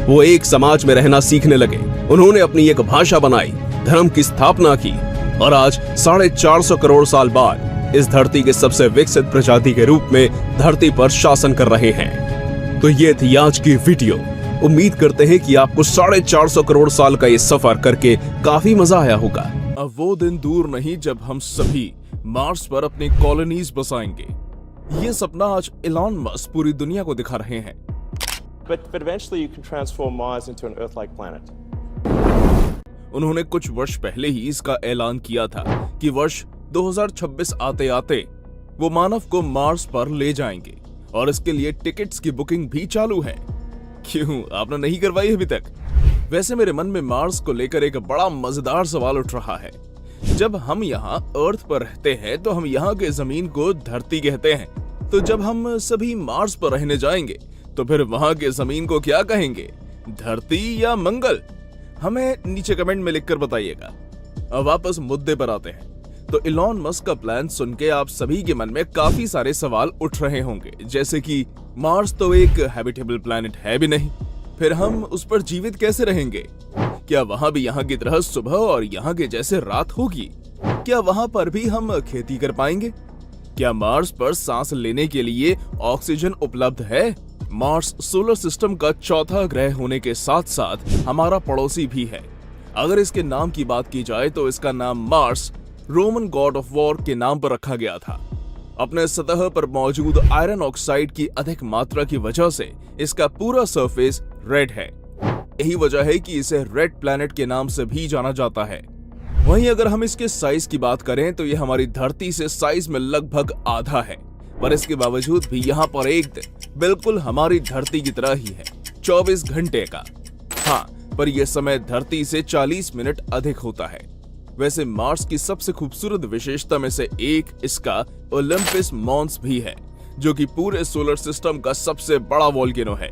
Speaker 1: वो एक समाज में रहना सीखने लगे। उन्होंने अपनी एक भाषा बनाई, धर्म की स्थापना की और आज 450 करोड़ साल बाद इस धरती के सबसे विकसित प्रजाति के रूप में धरती पर शासन कर रहे हैं। तो ये थी आज की वीडियो। उम्मीद करते हैं कि आपको 450 करोड़ साल का ये सफर करके काफी मजा आया होगा। अब वो दिन दूर नहीं जब हम सभी मार्स पर अपनी कॉलोनीज बसाएंगे। ये सपना आज एलन मस्क पूरी दुनिया को दिखा रहे हैं।
Speaker 2: But eventually you can transform Mars into an Earth-like planet.
Speaker 1: उन्होंने कुछ वर्ष पहले ही इसका ऐलान किया था कि वर्ष 2026 आते आते वो मानव को मार्स पर ले जाएंगे और इसके लिए टिकट्स की बुकिंग भी चालू है। क्यों आपने नहीं करवाई अभी तक? वैसे मेरे मन में मार्स को लेकर एक बड़ा मजेदार सवाल उठ रहा है। जब हम यहाँ अर्थ पर रहते हैं तो हम यहाँ के जमीन को धरती कहते हैं। तो जब हम सभी मार्स पर रहने जाएंगे तो फिर वहाँ के जमीन को क्या कहेंगे, धरती या मंगल? हमें नीचे कमेंट में लिखकर बताइएगा। अब वापस मुद्दे पर आते हैं। तो एलन मस्क का प्लान सुन के आप सभी के मन में काफी सारे सवाल उठ रहे होंगे, जैसे कि मार्स तो एक हैबिटेबल प्लैनेट है भी नहीं, फिर हम उस पर जीवित कैसे रहेंगे? क्या वहाँ भी यहाँ की तरह सुबह और यहाँ के जैसे रात होगी? क्या वहाँ पर भी हम खेती कर पाएंगे? क्या मार्स पर सांस लेने के लिए ऑक्सीजन उपलब्ध है? मार्स सोलर सिस्टम का चौथा ग्रह होने के साथ साथ हमारा पड़ोसी भी है। अगर इसके नाम की बात की जाए तो इसका नाम Mars Roman God of war के नाम पर रखा गया था। अपने सतह पर मौजूद आयरन ऑक्साइड की अधिक मात्रा की वजह से इसका पूरा सरफेस रेड है। यही वजह है कि इसे रेड प्लैनेट के नाम से भी जाना जाता है। वहीं अगर हम इसके साइज की बात करें तो यह हमारी धरती से साइज में लगभग आधा है, पर इसके बावजूद भी यहाँ पर एक दिन बिल्कुल हमारी धरती की तरह ही है, 24 घंटे का। हाँ, पर यह समय धरती से 40 मिनट अधिक होता है। वैसे मार्स की सबसे खूबसूरत विशेषता में से एक इसका ओलंपस मॉन्स भी है, जो कि पूरे सोलर सिस्टम का सबसे बड़ा वोल्केनो है।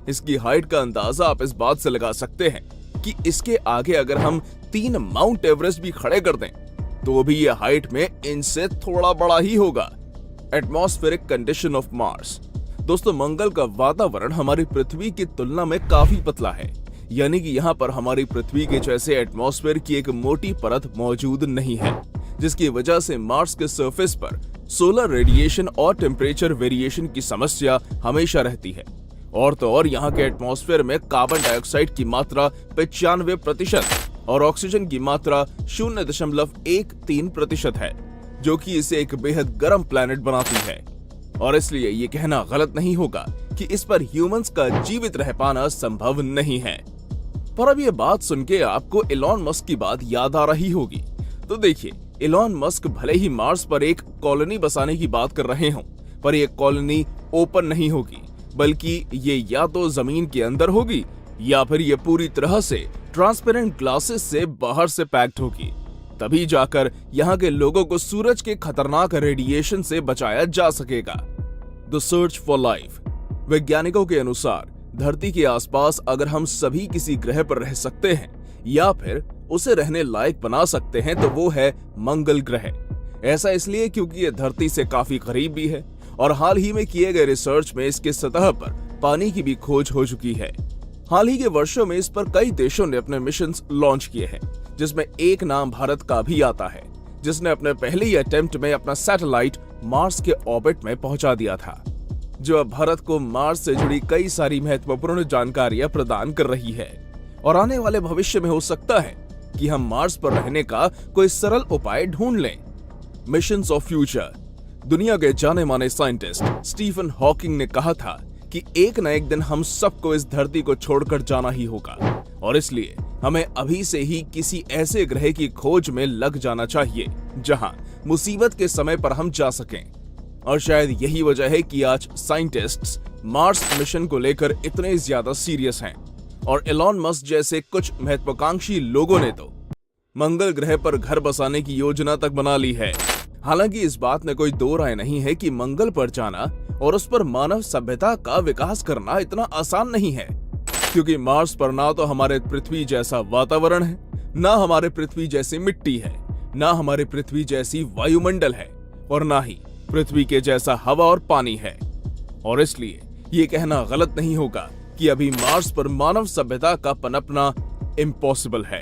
Speaker 1: इसकी हाइट का अंदाजा आप इस बात से लगा सकते हैं कि इसके आगे अगर हम 3 माउंट एवरेस्ट भी खड़े कर दें तो भी यह हाइट में इनसे थोड़ा बड़ा ही होगा। Atmospheric condition of Mars. दोस्तों, मंगल का वातावरण हमारी पृथ्वी की तुलना में काफी पतला है, यानी कि यहाँ पर हमारी पृथ्वी के जैसे एटमॉस्फेयर की एक मोटी परत मौजूद नहीं है, जिसकी वजह से मार्स के सरफेस पर सोलर रेडिएशन और टेम्परेचर वेरिएशन की समस्या हमेशा रहती है। और तो और यहाँ के एटमॉस्फेयर में कार्बन डाइऑक्साइड की मात्रा 95% और ऑक्सीजन की मात्रा 0.13% है, जो कि इसे एक बेहद गर्म प्लैनेट बनाती है। और इसलिए ये कहना गलत नहीं होगा कि इस पर ह्यूमंस का जीवित रह पाना संभव नहीं है। पर अब ये बात सुन के आपको एलन मस्क की बात याद आ रही होगी। तो देखिए, एलन मस्क भले ही मार्स पर एक कॉलोनी बसाने की बात कर रहे हों, पर यह कॉलोनी ओपन नहीं होगी, बल्कि ये या तो जमीन के अंदर होगी या फिर ये पूरी तरह से ट्रांसपेरेंट ग्लासेस से बाहर से पैक्ड होगी। तभी जाकर यहाँ के लोगों को सूरज के खतरनाक रेडिएशन से बचाया जा सकेगा। The search for life. वैज्ञानिकों के अनुसार धरती के आसपास अगर हम सभी किसी ग्रह पर रह सकते हैं या फिर उसे रहने लायक बना सकते हैं तो वो है मंगल ग्रह। ऐसा इसलिए क्योंकि ये धरती से काफी करीब भी है और हाल ही में किए गए रिसर्च में इसके सतह पर पानी की भी खोज हो चुकी है। हाल ही के वर्षों में इस पर कई देशों ने अपने मिशंस लॉन्च किए हैं, जिसमें एक नाम भारत का भी आता है, जिसने अपने पहले ही अटेम्प्ट में अपना सैटेलाइट मार्स के ऑर्बिट में पहुंचा दिया था, जो अब भारत को मार्स से जुड़ी कई सारी महत्वपूर्ण जानकारियां प्रदान कर रही है। और आने वाले भविष्य में हो सकता है कि हम मार्स पर रहने का कोई सरल उपाय ढूंढ लें। Missions of future. दुनिया के जाने माने साइंटिस्ट स्टीफन हॉकिंग ने कहा था कि एक न एक दिन हम सबको इस धरती को छोड़कर जाना ही होगा, और इसलिए हमें अभी से ही किसी ऐसे ग्रह की खोज में लग जाना चाहिए जहां मुसीबत के समय पर हम जा सकें। और शायद यही वजह है कि आज साइंटिस्ट्स मार्स मिशन को लेकर इतने ज्यादा सीरियस हैं, और एलन मस्क जैसे कुछ महत्वाकांक्षी लोगों ने तो मंगल ग्रह पर घर बसाने की योजना तक बना ली है। हालांकि इस बात में कोई दो राय नहीं है कि मंगल पर जाना और उस पर मानव सभ्यता का विकास करना इतना आसान नहीं है, क्योंकि मार्स पर ना तो हमारे पृथ्वी जैसा वातावरण है, ना हमारे पृथ्वी जैसी मिट्टी है, ना हमारे पृथ्वी जैसी वायुमंडल है, और ना ही पृथ्वी के जैसा हवा और पानी है। और इसलिए ये कहना गलत नहीं होगा कि अभी मार्स पर मानव सभ्यता का पनपना इम्पॉसिबल है।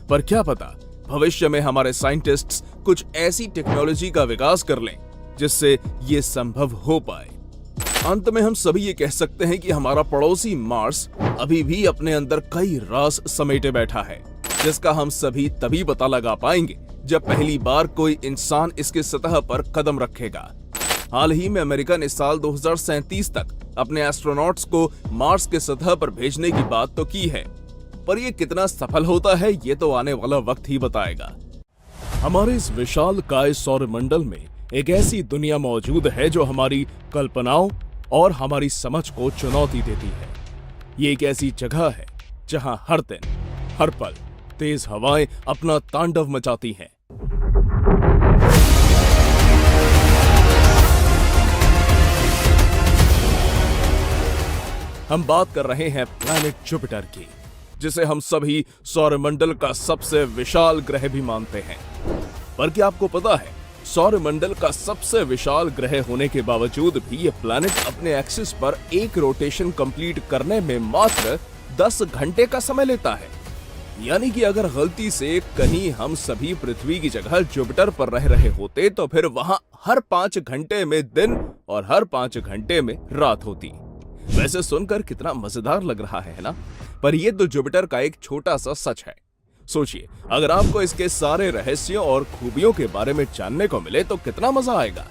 Speaker 1: पर क्या पता भविष्य में हमारे साइंटिस्ट्स कुछ ऐसी टेक्नोलॉजी का विकास कर लें जिससे ये संभव हो पाए। अंत में हम सभी ये कह सकते हैं कि हमारा पड़ोसी मार्स अभी भी अपने अंदर कई राज समेटे बैठा है, जिसका हम सभी तभी पता लगा पाएंगे जब पहली बार कोई इंसान इसके सतह पर कदम रखेगा। हाल ही में अमेरिका ने साल 2037 तक अपने एस्ट्रोनॉट्स को मार्स के सतह पर भेजने की बात तो की है, पर यह कितना सफल होता है ये तो आने वाला वक्त ही बताएगा। हमारे इस विशाल काय सौरमंडल में एक ऐसी दुनिया मौजूद है जो हमारी कल्पनाओं और हमारी समझ को चुनौती देती है। ये एक ऐसी जगह है जहां हर दिन हर पल तेज हवाएं अपना तांडव मचाती हैं। हम बात कर रहे हैं प्लैनेट जुपिटर की, जिसे हम सभी सौरमंडल का सबसे विशाल ग्रह भी मानते हैं। पर क्या आपको पता है, सौरमंडल का सबसे विशाल ग्रह होने के बावजूद भी ये प्लैनेट अपने एक्सिस पर एक रोटेशन कंप्लीट करने में मात्र 10 घंटे का समय लेता है। यानी कि अगर गलती से कहीं हम सभी पृथ्वी की जगह जुपिटर पर रह रहे होते तो फिर वहां हर 5 घंटे में दिन और हर 5 घंटे में रात होती। वैसे सुनकर कितना मजेदार लग रहा है ना? पर यह तो जुपिटर का एक छोटा सा सच है। सोचिए, अगर आपको इसके सारे रहस्यों और खूबियों के बारे में जानने को मिले तो कितना मजा आएगा।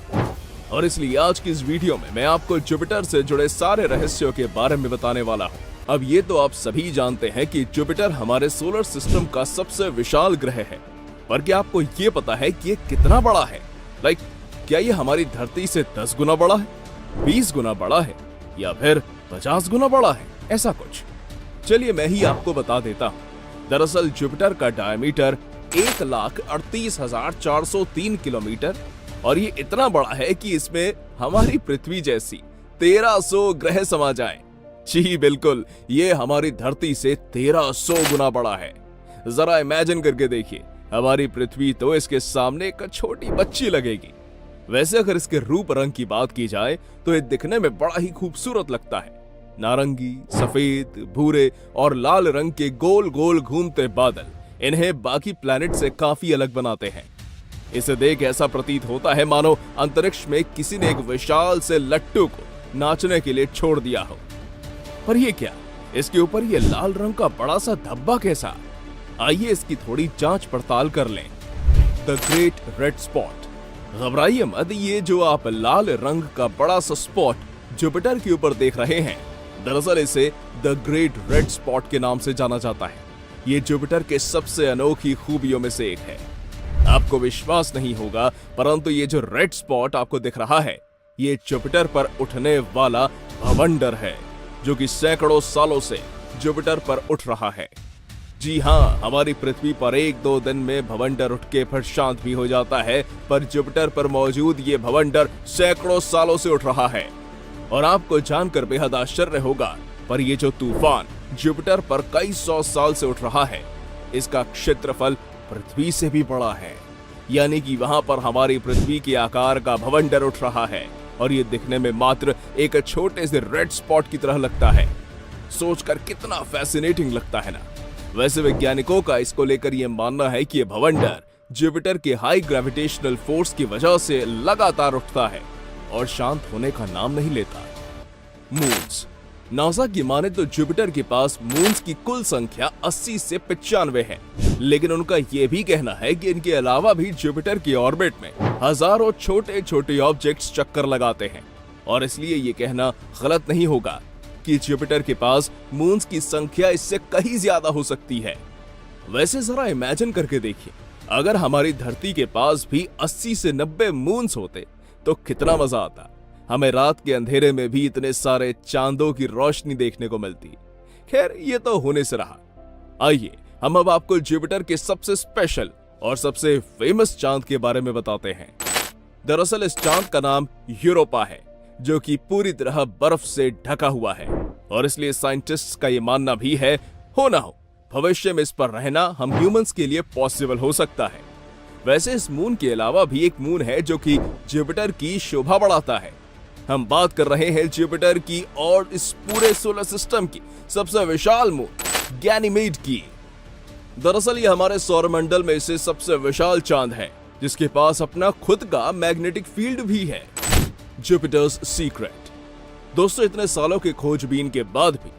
Speaker 1: और इसलिए आज की इस वीडियो में मैं आपको जुपिटर से जुड़े सारे रहस्यों के बारे में बताने वाला हूँ। अब ये तो आप सभी जानते हैं कि जुपिटर हमारे सोलर सिस्टम का सबसे विशाल ग्रह है, पर क्या आपको ये पता है कि ये कितना बड़ा है? क्या ये हमारी धरती से 10 गुना बड़ा है, 20 गुना बड़ा है, या फिर 50 गुना बड़ा है? ऐसा कुछ चलिए मैं ही आपको बता देता हूँ। दरअसल जुपिटर का डायमीटर 1,38,403 किलोमीटर और ये इतना बड़ा है कि इसमें हमारी पृथ्वी जैसी 1300 ग्रह समा जाएं। जी बिल्कुल, ये हमारी धरती से 1300 गुना बड़ा है। जरा इमेजिन करके देखिए, हमारी पृथ्वी तो इसके सामने एक छोटी बच्ची लगेगी। वैसे अगर इसके रूप रंग की बात की जाए तो ये दिखने में बड़ा ही खूबसूरत लगता है। नारंगी, सफेद, भूरे और लाल रंग के गोल गोल घूमते बादल इन्हें बाकी प्लैनेट से काफी अलग बनाते हैं। इसे देख ऐसा प्रतीत होता है मानो अंतरिक्ष में किसी ने एक विशाल से लट्टू को नाचने के लिए छोड़ दिया हो। पर ये क्या, इसके ऊपर ये लाल रंग का बड़ा सा धब्बा कैसा? आइए इसकी थोड़ी जांच पड़ताल कर लें। The great red spot. घबराइए मत, ये जो आप लाल रंग का बड़ा सा स्पॉट जुपिटर के ऊपर देख रहे हैं, दरअसल इसे द ग्रेट रेड स्पॉट के नाम से जाना जाता है। ये जुपिटर के सबसे अनोखी खूबियों में से एक है। आपको विश्वास नहीं होगा, परंतु ये जो रेड स्पॉट आपको दिख रहा है, ये जुपिटर पर उठने वाला भवंडर है, जो कि सैकड़ों सालों से जुपिटर पर उठ रहा है। जी हाँ, हमारी पृथ्वी पर 1-2 दिन में भवंडर उठ के फिर शांत भी हो जाता है, पर जुपिटर पर मौजूद ये भवंडर सैकड़ों सालों से उठ रहा है। और आपको जानकर बेहद आश्चर्य होगा, पर ये जो तूफान जुपिटर पर कई 100 साल से उठ रहा है, इसका क्षेत्रफल पृथ्वी से भी बड़ा है। यानी कि वहां पर हमारी पृथ्वी के आकार का भवंडर उठ रहा है और ये दिखने में मात्र एक छोटे से रेड स्पॉट की तरह लगता है। सोचकर कितना फैसिनेटिंग लगता है ना? वैसे वैज्ञानिकों का इसको लेकर यह मानना है कि यह भवंडर जुपिटर के हाई ग्रेविटेशनल फोर्स की वजह से लगातार उठता है और शांत होने का नाम नहीं लेता। मून्स। नासा की माने तो जुपिटर के पास मून्स की कुल संख्या 80 से 95 है, लेकिन उनका यह भी कहना है कि इनके अलावा भी जुपिटर की ऑर्बिट में हजारों छोटे छोटे ऑब्जेक्ट्स चक्कर लगाते हैं, और इसलिए ये कहना गलत नहीं होगा कि जुपिटर के पास मून्स की संख्या इससे कहीं ज्यादा हो सकती है। वैसे जरा इमेजिन करके देखिए, अगर हमारी धरती के पास भी 80 से 90 मून्स होते तो कितना मजा आता। हमें रात के अंधेरे में भी इतने सारे चांदों की रोशनी देखने को मिलती। खैर, ये तो होने से रहा। आइए हम अब आपको जुपिटर के सबसे स्पेशल और सबसे फेमस चांद के बारे में बताते हैं। दरअसल इस चांद का नाम यूरोपा है, जो कि पूरी तरह बर्फ से ढका हुआ है, और इसलिए साइंटिस्ट्स का ये मानना भी है, हो ना हो भविष्य में इस पर रहना हम ह्यूमंस के लिए पॉसिबल हो सकता है। वैसे इस मून के अलावा भी एक मून है जो कि जुपिटर की शोभा बढ़ाता है। हम बात कर रहे हैं जुपिटर की और इस पूरे सोलर सिस्टम की सबसे विशाल मून गैनीमेड की। दरअसल ये हमारे सौरमंडल में से सबसे विशाल चांद है, जिसके पास अपना खुद का मैग्नेटिक फील्ड भी है। Jupiter's secret. दोस्तों, इतने सालों के खोजबीन के बाद भी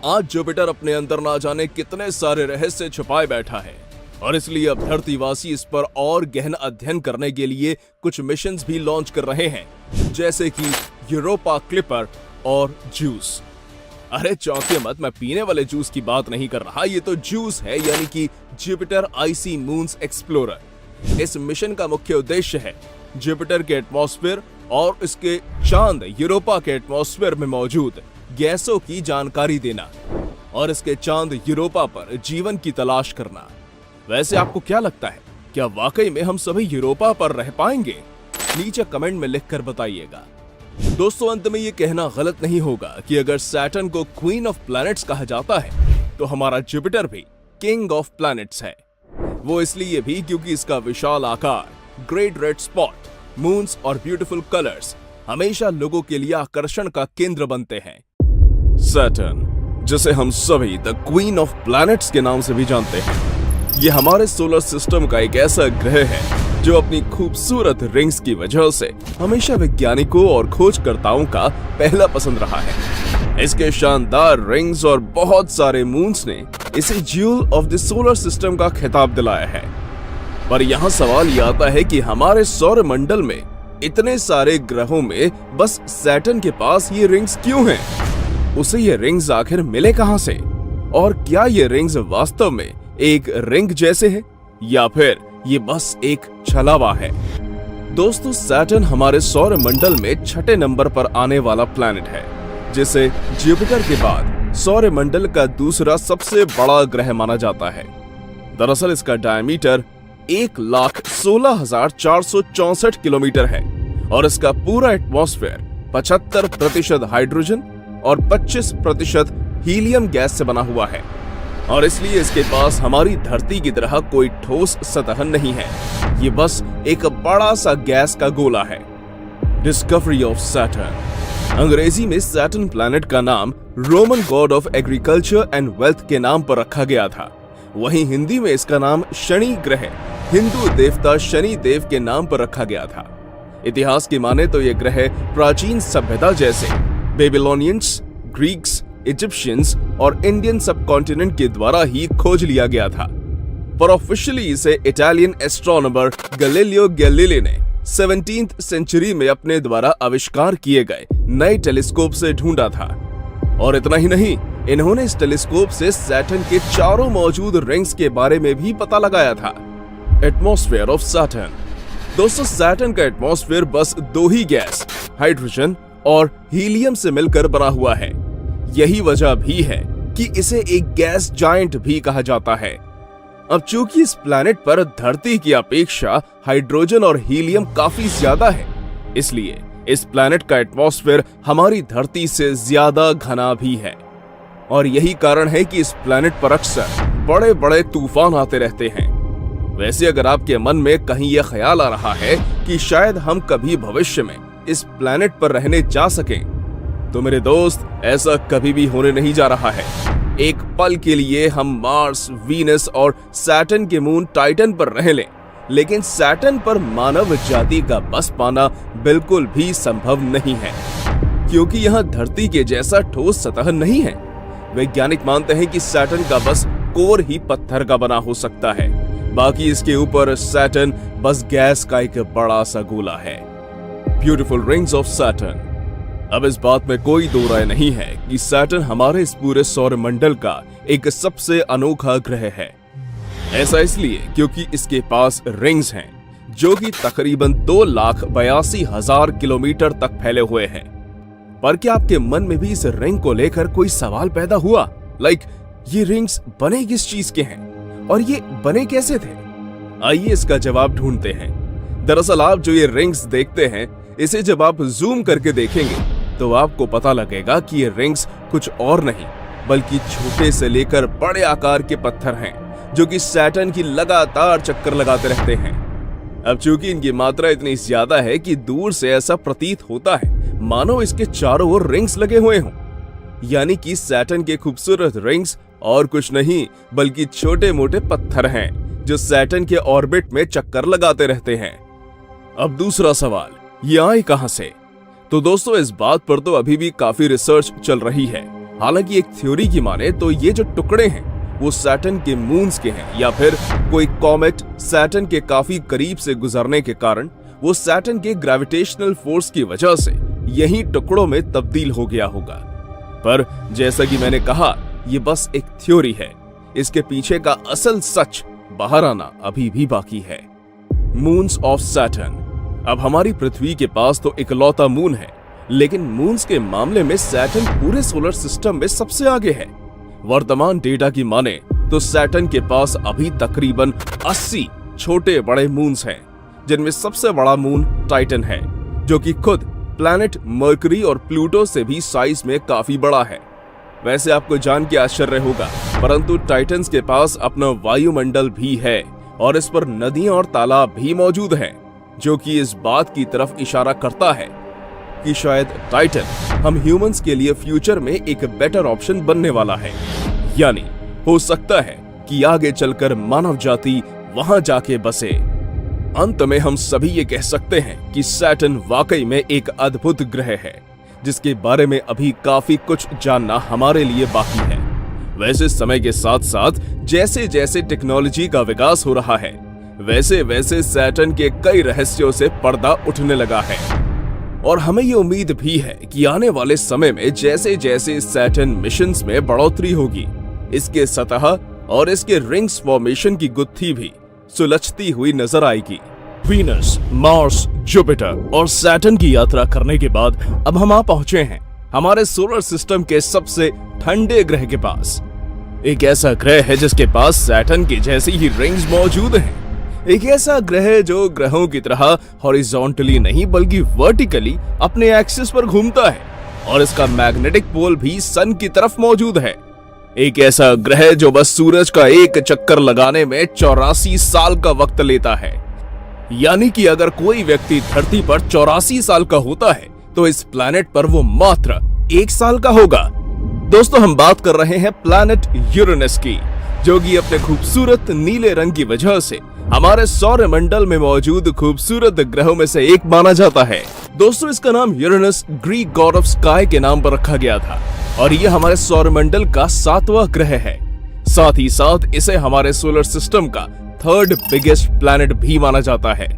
Speaker 1: आज जुपिटर अपने अंदर ना जाने कितने सारे रहस्य छुपाए बैठा है, और इसलिए अब धरतीवासी इस पर और गहन अध्ययन करने के लिए कुछ मिशंस भी लॉन्च कर रहे हैं, जैसे कि यूरोपा क्लिपर और जूस। अरे चौंके मत, मैं पीने वाले जूस की बात नहीं कर रहा, ये तो जूस है, यानी कि जुपिटर आइसी मून्स एक्सप्लोरर। इस मिशन का मुख्य उद्देश्य है जुपिटर के एटमॉस्फेयर और इसके चांद यूरोपा के एटमॉस्फेयर में मौजूद गैसों की जानकारी देना और इसके चांद यूरोपा पर जीवन की तलाश करना। वैसे आपको क्या लगता है, क्या वाकई में हम सभी यूरोपा पर रह पाएंगे? नीचे कमेंट में लिखकर बताइएगा। दोस्तों, अंत में ये कहना गलत नहीं होगा कि अगर सैटर्न को क्वीन ऑफ प्लैनेट्स कहा जाता है, तो हमारा जुपिटर भी किंग ऑफ प्लैनेट्स है। वो इसलिए भी क्योंकि इसका विशाल आकार, ग्रेट रेड स्पॉट, मून्स और ब्यूटीफुल कलर्स हमेशा लोगों के लिए आकर्षण का केंद्र बनते हैं। सैटर्न, जिसे हम सभी द क्वीन ऑफ प्लैनेट्स के नाम से भी जानते हैं, ये हमारे सोलर सिस्टम का एक ऐसा ग्रह है जो अपनी खूबसूरत रिंग्स की वजह से हमेशा वैज्ञानिकों और खोजकर्ताओं का पहला पसंद रहा है। इसके शानदार रिंग्स और बहुत सारे मून्स ने इसे jewel of the solar system का खिताब दिलाया है। पर यहाँ सवाल ये आता है कि हमारे सौरमंडल में इतने सारे ग्रहों में बस सैटर्न के पास ये रिंग्स क्यों हैं? उसे ये रिंग्स आखिर मिले कहां से? और क्या ये रिंग्स वास्तव में एक रिंग जैसे है या फिर ये बस एक छलावा है? दोस्तों, सैटर्न हमारे सौरमंडल में छठे नंबर पर आने वाला प्लैनेट है, जिसे जुपिटर के बाद सौरमंडल का दूसरा सबसे बड़ा ग्रह माना जाता है। दरअसल इसका डायमीटर 1,16,464 किलोमीटर है और इसका पूरा एटमॉस्फेयर 75% हाइड्रोजन और 25% हीलियम गैस से बना हुआ है, और इसलिए इसके पास हमारी धरती की तरह कोई ठोस सतह नहीं है। ये बस एक बड़ा सा गैस का गोला है। Discovery of Saturn. अंग्रेजी में सैटर्न प्लैनेट का नाम Roman God of agriculture and wealth के नाम पर रखा गया था। वहीं हिंदी में इसका नाम शनि ग्रह हिंदू देवता शनि देव के नाम पर रखा गया था। इतिहास की माने तो यह ग्रह प्राचीन सभ्यता जैसे बेबीलोनियंस, ग्रीक्स, इजिप्शियंस और इंडियन सबकॉन्टिनेंट के द्वारा ही खोज लिया गया था, पर ऑफिशियली इसे इटालियन एस्ट्रोनॉमर गैलीलियो गैलीली ने 17th सेंचुरी में अपने द्वारा आविष्कार किए गए नए टेलीस्कोप से ढूंढा था। और इतना ही नहीं, इन्होंने इस टेलीस्कोप से सैटर्न के चारों मौजूद रिंग्स के बारे में भी पता लगाया था। Atmosphere of Saturn. दोस्तों, सैटर्न का एटमॉस्फेयर बस दो ही गैस, हाइड्रोजन और हीलियम से मिलकर बना हुआ है। यही वजह भी है कि इसे एक गैस जायंट भी कहा जाता है। अब चूंकि इस प्लैनेट पर धरती की अपेक्षा हाइड्रोजन और हीलियम काफी ज्यादा है, इसलिए इस प्लैनेट का एटमॉस्फेयर हमारी धरती से ज्यादा घना भी है। और यही कारण है कि इस प्लैनेट पर अक्सर बड़े बड़े तूफान आते रहते हैं। वैसे अगर आपके मन में कहीं यह ख्याल आ रहा है कि शायद हम कभी भविष्य में इस प्लैनेट पर रहने जा सकें, तो मेरे दोस्त, ऐसा कभी भी होने नहीं जा रहा है। एक पल के लिए हम मार्स, वीनस और सैटर्न के मून टाइटन पर रह लें, लेकिन सैटर्न पर मानव जाति का बस पाना बिल्कुल भी संभव नहीं है, क्योंकि यहाँ धरती के जैसा ठोस सतह नहीं है। वैज्ञानिक मानते हैं कि सैटर्न का बस कोर ही पत्थर का बना हो सकता है, बाकी इसके ऊपर सैटर्न बस गैस का एक बड़ा सा गोला है। Beautiful rings of Saturn. अब इस बात में कोई दो राय नहीं है कि सैटर्न हमारे इस पूरे सौरमंडल का एक सबसे अनोखा ग्रह है। ऐसा इसलिए क्योंकि इसके पास रिंग्स हैं जो कि तकरीबन 2,82,000 किलोमीटर तक फैले हुए हैं। पर क्या आपके मन में भी इस रिंग को लेकर कोई सवाल पैदा हुआ? ये रिंग्स बने किस चीज के हैं और ये बने कैसे थे? आइए इसका जवाब ढूंढते हैं। दरअसल आप जो ये रिंग्स देखते हैं, इसे जब आप जूम करके देखेंगे तो आपको पता लगेगा कि ये रिंग्स कुछ और नहीं बल्कि छोटे से लेकर बड़े आकार के पत्थर हैं जो कि सैटर्न की लगातार चक्कर लगाते रहते हैं। अब चूंकि इनकी मात्रा इतनी ज्यादा है कि दूर से ऐसा प्रतीत होता है मानो इसके चारों ओर रिंग्स लगे हुए हों। यानी कि सैटर्न के खूबसूरत रिंग्स और कुछ नहीं बल्कि छोटे मोटे पत्थर हैं जो सैटर्न के ऑर्बिट में चक्कर लगाते रहते हैं। अब दूसरा सवाल, ये आए कहां से? तो दोस्तों इस बात पर तो अभी भी काफी रिसर्च चल रही है। हालांकि एक थ्योरी की माने तो ये जो टुकड़े हैं वो सैटर्न के मून्स के हैं या फिर कोई कॉमेट सैटर्न के काफी करीब से गुजरने के कारण वो सैटर्न के ग्रेविटेशनल फोर्स की वजह से यही टुकड़ों में तब्दील हो गया होगा। पर जैसा कि मैंने कहा ये बस एक थ्योरी है, इसके पीछे का असल सच बाहर आना अभी भी बाकी है। Moons of Saturn. अब हमारी पृथ्वी के पास तो इकलौता मून है, लेकिन मून्स के मामले में सैटर्न पूरे सोलर सिस्टम में सबसे आगे है। वर्तमान डेटा की माने तो सैटर्न के पास अभी तकरीबन 80 छोटे बड़े मून्स हैं, जिनमें सबसे बड़ा मून टाइटन है जो कि खुद प्लैनेट मर्करी और प्लूटो से भी साइज में काफी बड़ा है। वैसे आपको जान के आश्चर्य होगा, परंतु टाइटन्स के पास अपना वायुमंडल भी है और इस पर नदियां और तालाब भी मौजूद हैं, जो कि इस बात की तरफ इशारा करता है कि शायद टाइटन हम ह्यूमंस के लिए फ्यूचर में एक बेटर ऑप्शन बनने वाला है। यानी हो सकता है कि आगे चलकर मानव जाति वहां जाके बसे। अंत में हम सभी ये कह सकते हैं कि सैटर्न वाकई में एक अद्भुत ग्रह है, जिसके बारे में अभी काफी कुछ जानना हमारे लिए बाकी है। वैसे समय के साथ साथ जैसे जैसे टेक्नोलॉजी का विकास हो रहा है, वैसे वैसे सैटर्न के कई रहस्यों से पर्दा उठने लगा है। और हमें ये उम्मीद भी है कि आने वाले समय में जैसे जैसे सैटर्न मिशंस में बढ़ोतरी होगी, इसके सतह और इसके रिंग्स फॉर्मेशन की गुत्थी भी सुलझती हुई नजर आएगी। वीनस, मार्स, जुपिटर और सैटर्न की यात्रा करने के बाद अब हम आ पहुंचे हैं हमारे सोलर सिस्टम के सबसे ठंडे ग्रह के पास। एक ऐसा ग्रह है जिसके पास सैटर्न की जैसी ही रिंग्स मौजूद हैं। एक ऐसा ग्रह जो ग्रहों की तरह हॉरिजॉन्टली नहीं बल्कि वर्टिकली अपने एक्सिस पर घूमता है और इसका मैग्नेटिक पोल भी सन की तरफ मौजूद है। एक ऐसा ग्रह जो बस सूरज का एक चक्कर लगाने में 84 साल का वक्त लेता है। यानी कि अगर कोई व्यक्ति धरती पर 84 साल का होता है तो इस प्लैनेट पर वो मात्र 1 साल का होगा। दोस्तों हम बात कर रहे हैं प्लैनेट यूरेनस की, जो कि अपने खूबसूरत नीले रंग की वजह से हमारे सौरमंडल में मौजूद खूबसूरत ग्रहों में से एक माना जाता है। दोस्तों इसका नाम Uranus Greek God of sky के नाम पर रखा गया था और यह हमारे सौरमंडल का 7वां ग्रह है। साथ ही साथ इसे हमारे सोलर सिस्टम का 3rd बिगेस्ट प्लैनेट भी माना जाता है।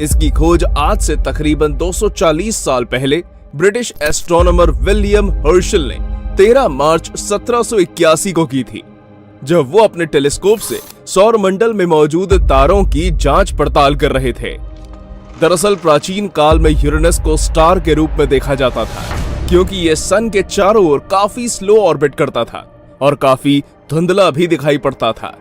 Speaker 1: इसकी खोज आज से तकरीबन 240 साल पहले ब्रिटिश एस्ट्रोनॉमर विलियम हर्शल ने 13 मार्च 1781 को की थी, जब वो अपने टेलीस्कोप से सौरमंडल में मौजूद तारों की जांच पड़ताल कर रहे थे। दरअसल प्राचीन काल में यूरेनस को स्टार के रूप में देखा जाता था, क्योंकि ये सन के चारों ओर काफी स्लो ऑर्बिट करता था और काफी धुंधला भी दिखाई पड़ता था।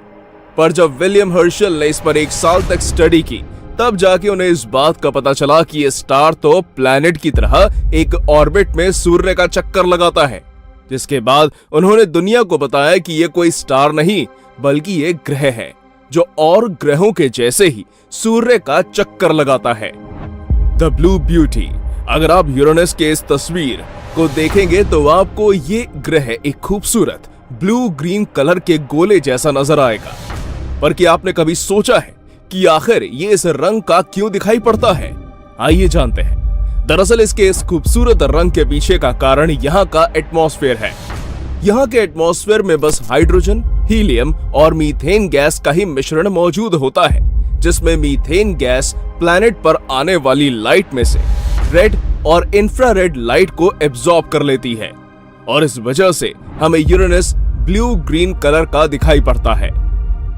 Speaker 1: पर जब विलियम हर्शल ने इस पर 1 साल तक स्टडी की, तब जाके उन्हें इस बात का पता चला कि ये स्टार तो प्लैनेट की तरह एक ऑर्बिट में सूर्य का चक्कर लगाता है। जिसके बाद उन्होंने दुनिया को बताया कि ये कोई स्टार नहीं बल्कि ये ग्रह है जो और ग्रहों के जैसे ही सूर्य का चक्कर लगाता है। The blue beauty. अगर आप यूरेनस के इस तस्वीर को देखेंगे तो आपको ये ग्रह एक खूबसूरत ब्लू ग्रीन कलर के गोले जैसा नजर आएगा। पर क्या आपने कभी सोचा है कि आखिर ये इस रंग का क्यों दिखाई पड़ता है? आइए जानते हैं। दरअसल इसके इस खूबसूरत रंग के पीछे का कारण यहाँ का एटमॉस्फेयर है। यहाँ के एटमॉस्फेयर में बस हाइड्रोजन, हीलियम और मीथेन गैस का ही मिश्रण मौजूद होता है, जिसमें मीथेन गैस प्लैनेट पर आने वाली लाइट में से रेड और इंफ्रारेड लाइट को एब्जॉर्ब कर लेती है और इस वजह से हमें यूरेनस ब्लू ग्रीन कलर का दिखाई पड़ता है।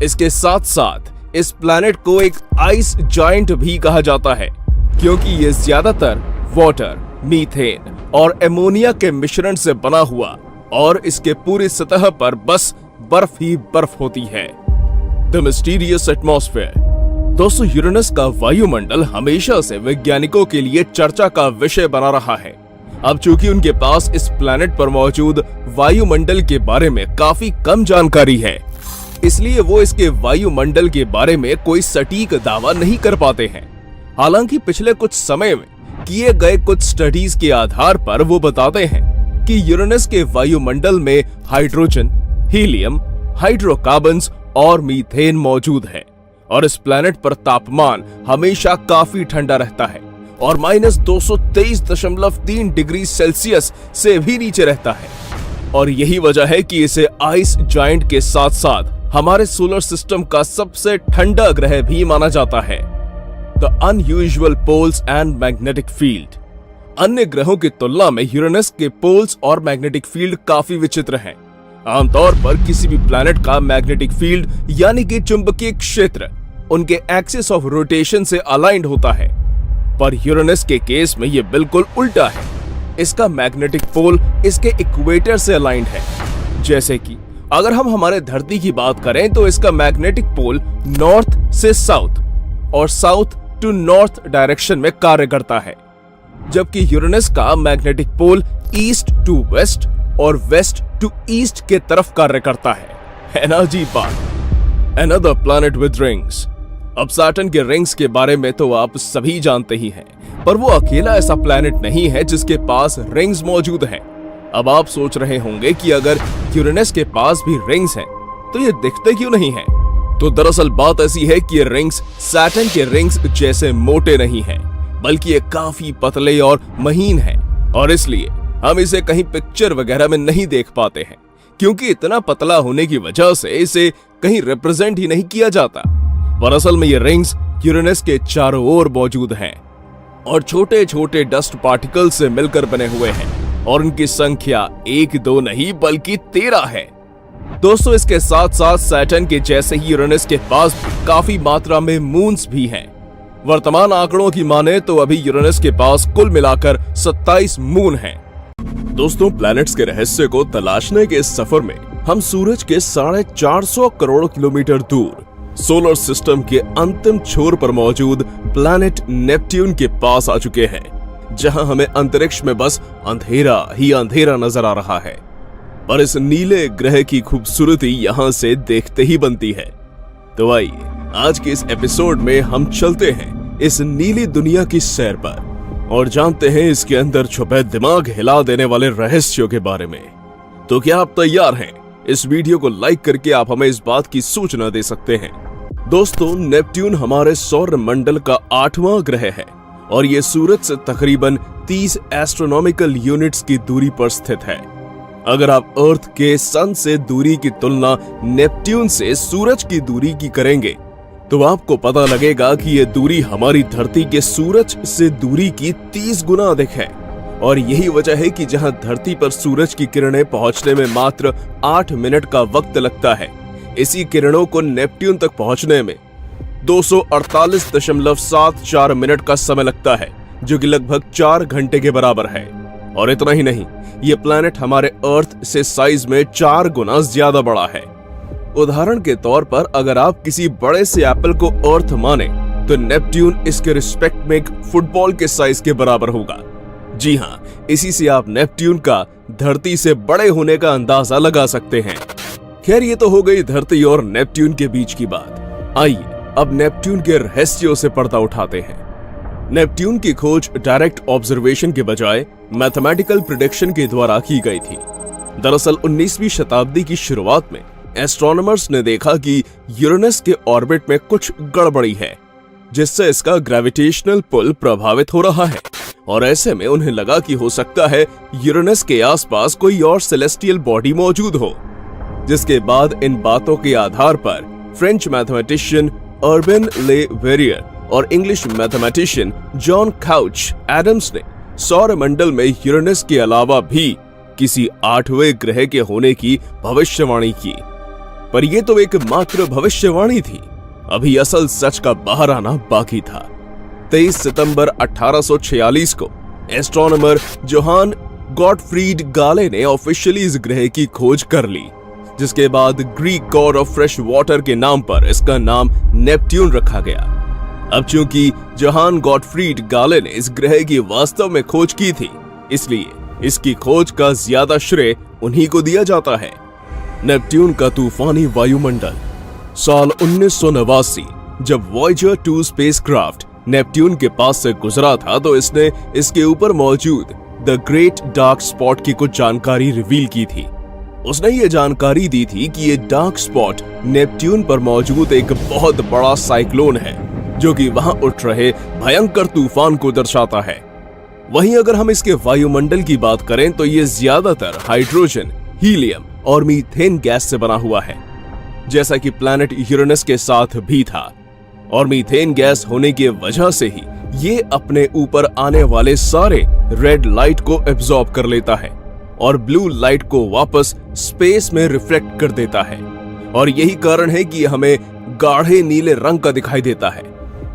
Speaker 1: इसके साथ साथ इस प्लैनेट को एक आइस जायंट भी कहा जाता है, क्योंकि ये ज्यादातर वाटर, मीथेन और एमोनिया के मिश्रण से बना हुआ और इसके पूरी सतह पर बस बर्फ ही बर्फ होती है। The mysterious atmosphere. दोस्तों यूरेनस का वायुमंडल हमेशा से वैज्ञानिकों के लिए चर्चा का विषय बना रहा है अब चूंकि उनके पास इस प्लैनेट पर मौजूद वायुमंडल के बारे में काफी कम जानकारी है, इसलिए वो इसके वायुमंडल के बारे में कोई सटीक दावा नहीं कर पाते हैं। हालांकि पिछले कुछ समय में किए गए कुछ स्टडीज के आधार पर वो बताते हैं कि यूरेनस के वायुमंडल में हाइड्रोजन, हीलियम, हाइड्रोकार्बन्स और मीथेन मौजूद है और इस प्लैनेट पर तापमान हमेशा काफी ठंडा रहता है और -223.3 डिग्री सेल्सियस से भी नीचे रहता है। और यही वजह है कि इसे आइस जायंट के साथ साथ हमारे सोलर सिस्टम का सबसे ठंडा ग्रह भी माना जाता है। The unusual poles and magnetic field. अन्य ग्रहों की तुलना में यूरेनस के पोल्स और मैग्नेटिक फील्ड काफी विचित्र हैं। आमतौर पर किसी भी प्लैनेट का मैग्नेटिक फील्ड यानी कि चुंबकीय क्षेत्र उनके एक्सिस ऑफ रोटेशन से अलाइंड होता है, पर यूरेनस के केस में यह बिल्कुल उल्टा है। इसका मैग्नेटिक पोल इसके इक्वेटर से अलाइंड है। जैसे कि अगर हम हमारे धरती की बात करें तो इसका मैग्नेटिक पोल नॉर्थ से साउथ और साउथ टू नॉर्थ डायरेक्शन में कार्य करता है, जबकि यूरेनस का magnetic pole east to west और वेस्ट टू ईस्ट के तरफ कार्य करता है ना जी बात। Another planet with rings। अब सैटर्न के रिंग्स के बारे में तो आप सभी जानते ही हैं, पर वो अकेला ऐसा प्लैनेट नहीं है जिसके पास रिंग्स मौजूद हैं। अब आप सोच रहे होंगे कि अगर यूरेनस के पास भी रिंग्स हैं, तो ये दिखते क्यों नहीं हैं? तो दरअसल बात ऐसी है कि ये रिंग्स सैटर्न के रिंग्स जैसे मोटे नहीं हैं, बल्कि ये काफी पतले और महीन हैं और इसलिए हम इसे कहीं पिक्चर वगैरह में नहीं देख पाते हैं, क्योंकि इतना पतला होने की वजह से इसे कहीं रिप्रेजेंट ही नहीं किया जाता। पर असल में ये रिंग्स यूरेनस के चारों ओर मौजूद हैं और छोटे छोटे डस्ट पार्टिकल से मिलकर बने हुए हैं और उनकी संख्या 1-2 नहीं बल्कि 13 है। दोस्तों, इसके साथ साथ सैटर्न के जैसे ही यूरेनस के पास काफी मात्रा में मून्स भी हैं। वर्तमान आंकड़ों की माने तो अभी यूरेनस के पास कुल मिलाकर 27 मून हैं। दोस्तों, प्लैनेट्स के रहस्य को तलाशने के इस सफर में हम सूरज के 450 करोड़ किलोमीटर दूर सोलर सिस्टम के अंतिम छोर पर मौजूद प्लैनेट नेपट्यून के पास आ चुके हैं, जहां हमें अंतरिक्ष में बस अंधेरा ही अंधेरा नजर आ रहा है। पर इस नीले ग्रह की खूबसूरती यहां से देखते ही बनती है। तो आइए आज के इस एपिसोड में हम चलते हैं इस नीली दुनिया की सैर पर और जानते हैं इसके अंदर छुपे दिमाग हिला देने वाले रहस्यों के बारे में। तो क्या आप तैयार हैं? इस वीडियो को लाइक करके आप हमें इस बात की सूचना दे सकते हैं। दोस्तों, नेपट्यून हमारे सौर मंडल का 8वां ग्रह है और ये सूरज से तकरीबन 30 एस्ट्रोनॉमिकल यूनिट्स की दूरी पर स्थित है। अगर आप अर्थ के सन से दूरी की तुलना नेपट्यून से सूरज की दूरी की करेंगे तो आपको पता लगेगा कि ये दूरी हमारी धरती के सूरज से दूरी की 30 गुना अधिक है। और यही वजह है कि जहां धरती पर सूरज की किरणें पहुंचने में मात्र 8 मिनट का वक्त लगता है, इसी किरणों को नेपट्यून तक पहुंचने में 248.74 मिनट का समय लगता है, जो कि लगभग 4 घंटे के बराबर है। और इतना ही नहीं, ये प्लैनेट हमारे अर्थ से साइज में 4 गुना ज्यादा बड़ा है। उदाहरण के तौर पर अगर आप किसी बड़े से एप्पल को अर्थ माने तो नेपट्यून इसके रिस्पेक्ट में एक फुटबॉल के साइज के बराबर होगा। जी हाँ, इसी से आप नेपट्यून का धरती से बड़े होने का अंदाजा लगा सकते हैं। खैर, ये तो हो गई धरती और नेपट्यून के बीच की बात। आइए अब नेपट्यून के रहस्यों से पर्दा उठाते हैं। नेपट्यून की खोज डायरेक्ट ऑब्जर्वेशन के बजाय मैथमेटिकल प्रिडिक्शन के द्वारा की गई थी। दरअसल 19वीं शताब्दी की शुरुआत में एस्ट्रोनॉमर्स ने देखा कि यूरेनस के ऑर्बिट में कुछ गड़बड़ी है, जिससे इसका ग्रेविटेशनल पुल प्रभावित हो रहा है और ऐसे में उन्हें लगा कि हो सकता है यूरेनस के आसपास कोई और सेलेस्टियल बॉडी मौजूद हो। जिसके बाद इन बातों के आधार पर French mathematician Urbain Le Verrier और English mathematician John Couch Adams ने सौर मंडल में यूरेनस के अलावा भी किसी 8वें ग्रह के होने की भविष्यवाणी की। पर यह तो एक मात्र भविष्यवाणी थी, अभी असल सच का बाहर आना बाकी था। 23 सितंबर 1846 को एस्ट्रोनॉमर जोहान गॉटफ्रीड गाले ने ऑफिशियली इस ग्रह की खोज कर ली, जिसके बाद Greek God of fresh water के नाम पर इसका नाम नेपट्यून रखा गया। अब चूंकि जोहान गॉटफ्रीड गाले ने इस ग्रह की वास्तव में खोज की थी, इसलिए इसकी खोज का ज्यादा श्रेय उन्हीं को दिया जाता है। नेपट्यून का तूफानी वायुमंडल। साल 1989 जब वॉयेजर 2 स्पेसक्राफ्ट नेपट्यून के पास से गुजरा था तो इसने इसके ऊपर मौजूद द ग्रेट डार्क स्पॉट की कुछ जानकारी रिवील की थी। उसने ये जानकारी दी थी कि ये डार्क स्पॉट नेपट्यून पर मौजूद एक बहुत बड़ा साइक्लोन है जो कि वहां उठ रहे भयंकर तूफान को दर्शाता है। वहीं अगर हम इसके वायुमंडल की बात करें तो ये ज्यादातर हाइड्रोजन, हीलियम और मीथेन गैस से बना हुआ है, जैसा कि प्लैनेट यूरेनस के साथ भी था। और मीथेन गैस होने की वजह से ही ये अपने ऊपर आने वाले सारे रेड लाइट को एब्जॉर्ब कर लेता है और ब्लू लाइट को वापस स्पेस में रिफ्लेक्ट कर देता है। और यही कारण है कि हमें गाढ़े नीले रंग का दिखाई देता है।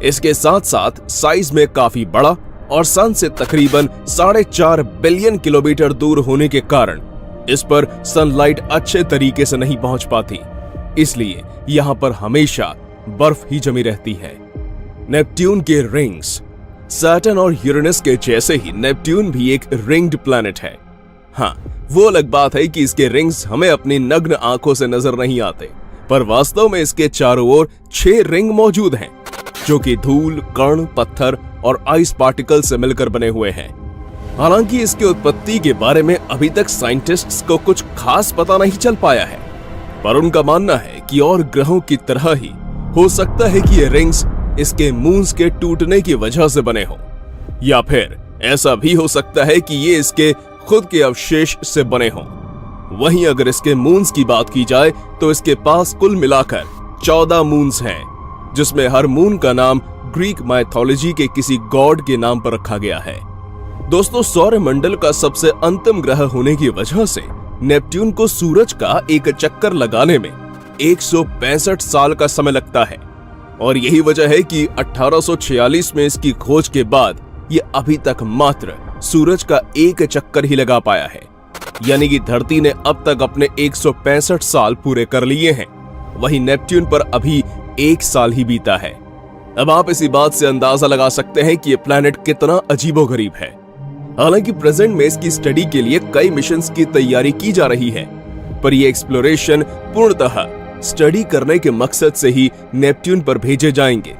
Speaker 1: इसके साथ साथ साइज में काफी बड़ा और सन से तकरीबन 4.5 बिलियन किलोमीटर दूर होने के कारण इस पर सनलाइट अच्छे तरीके से नहीं पहुंच पाती, इसलिए यहां पर हमेशा बर्फ ही जमी रहती है। नेपट्यून के रिंग्स। सैटर्न और यूरेनस के जैसे ही नेपट्यून भी एक रिंग्ड प्लैनेट है। हाँ, वो अलग बात है कि इसके रिंग्स हमें अपनी नग्न आंखों से नजर नहीं आते, पर वास्तव में इसके चारों ओर 6 रिंग मौजूद हैं, जो कि धूल, कण, पत्थर और आइस पार्टिकल से मिलकर बने हुए हैं। हालांकि इसके उत्पत्ति के बारे में अभी तक साइंटिस्ट्स को कुछ खास पता नहीं चल पाया है, पर उनका मानना है कि और ग्रहों की तरह ही हो सकता है कि ये रिंग्स इसके मून्स के टूटने की वजह से बने हों, या फिर ऐसा भी हो सकता है कि ये इसके खुद के अवशेष से बने हों। वहीं अगर इसके मून्स की बात की जाए तो इसके पास कुल मिलाकर 14 मून्स हैं, जिसमें हर मून का नाम ग्रीक माइथोलॉजी के किसी गॉड के नाम पर रखा गया है। दोस्तों, सौरमंडल का सबसे अंतिम ग्रह होने की वजह से नेपट्यून को सूरज का एक चक्कर लगाने में 165 साल का समय लगता है। और यही वजह है कि 1846 में इसकी खोज के बाद ये अभी तक मात्र सूरज का एक चक्कर ही लगा पाया है, यानी कि धरती ने अब तक अपने 165 साल पूरे कर लिए हैं, वहीं नेपट्यून पर अभी 1 साल ही बीता है। अब आप इसी बात से अंदाजा लगा सकते हैं कि ये प्लैनेट कितना अजीबोगरीब है। हालांकि प्रेजेंट में इसकी स्टडी के लिए कई मिशंस की तैयारी की जा रही है, पर यह एक्सप्लोरेशन पूर्णतः स्टडी करने के मकसद से ही नेपट्यून पर भेजे जाएंगे,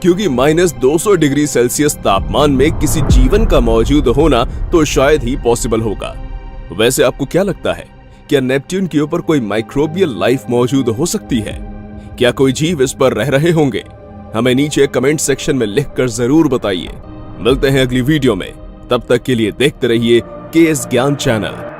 Speaker 1: क्योंकि -200 डिग्री सेल्सियस तापमान में किसी जीवन का मौजूद होना तो शायद ही पॉसिबल होगा। वैसे आपको क्या लगता है, क्या नेपट्यून के ऊपर कोई माइक्रोबियल लाइफ मौजूद हो सकती है? क्या कोई जीव इस पर रह रहे होंगे? हमें नीचे कमेंट सेक्शन में लिखकर जरूर बताइए। मिलते हैं अगली वीडियो में, तब तक के लिए देखते रहिए केएस ज्ञान चैनल।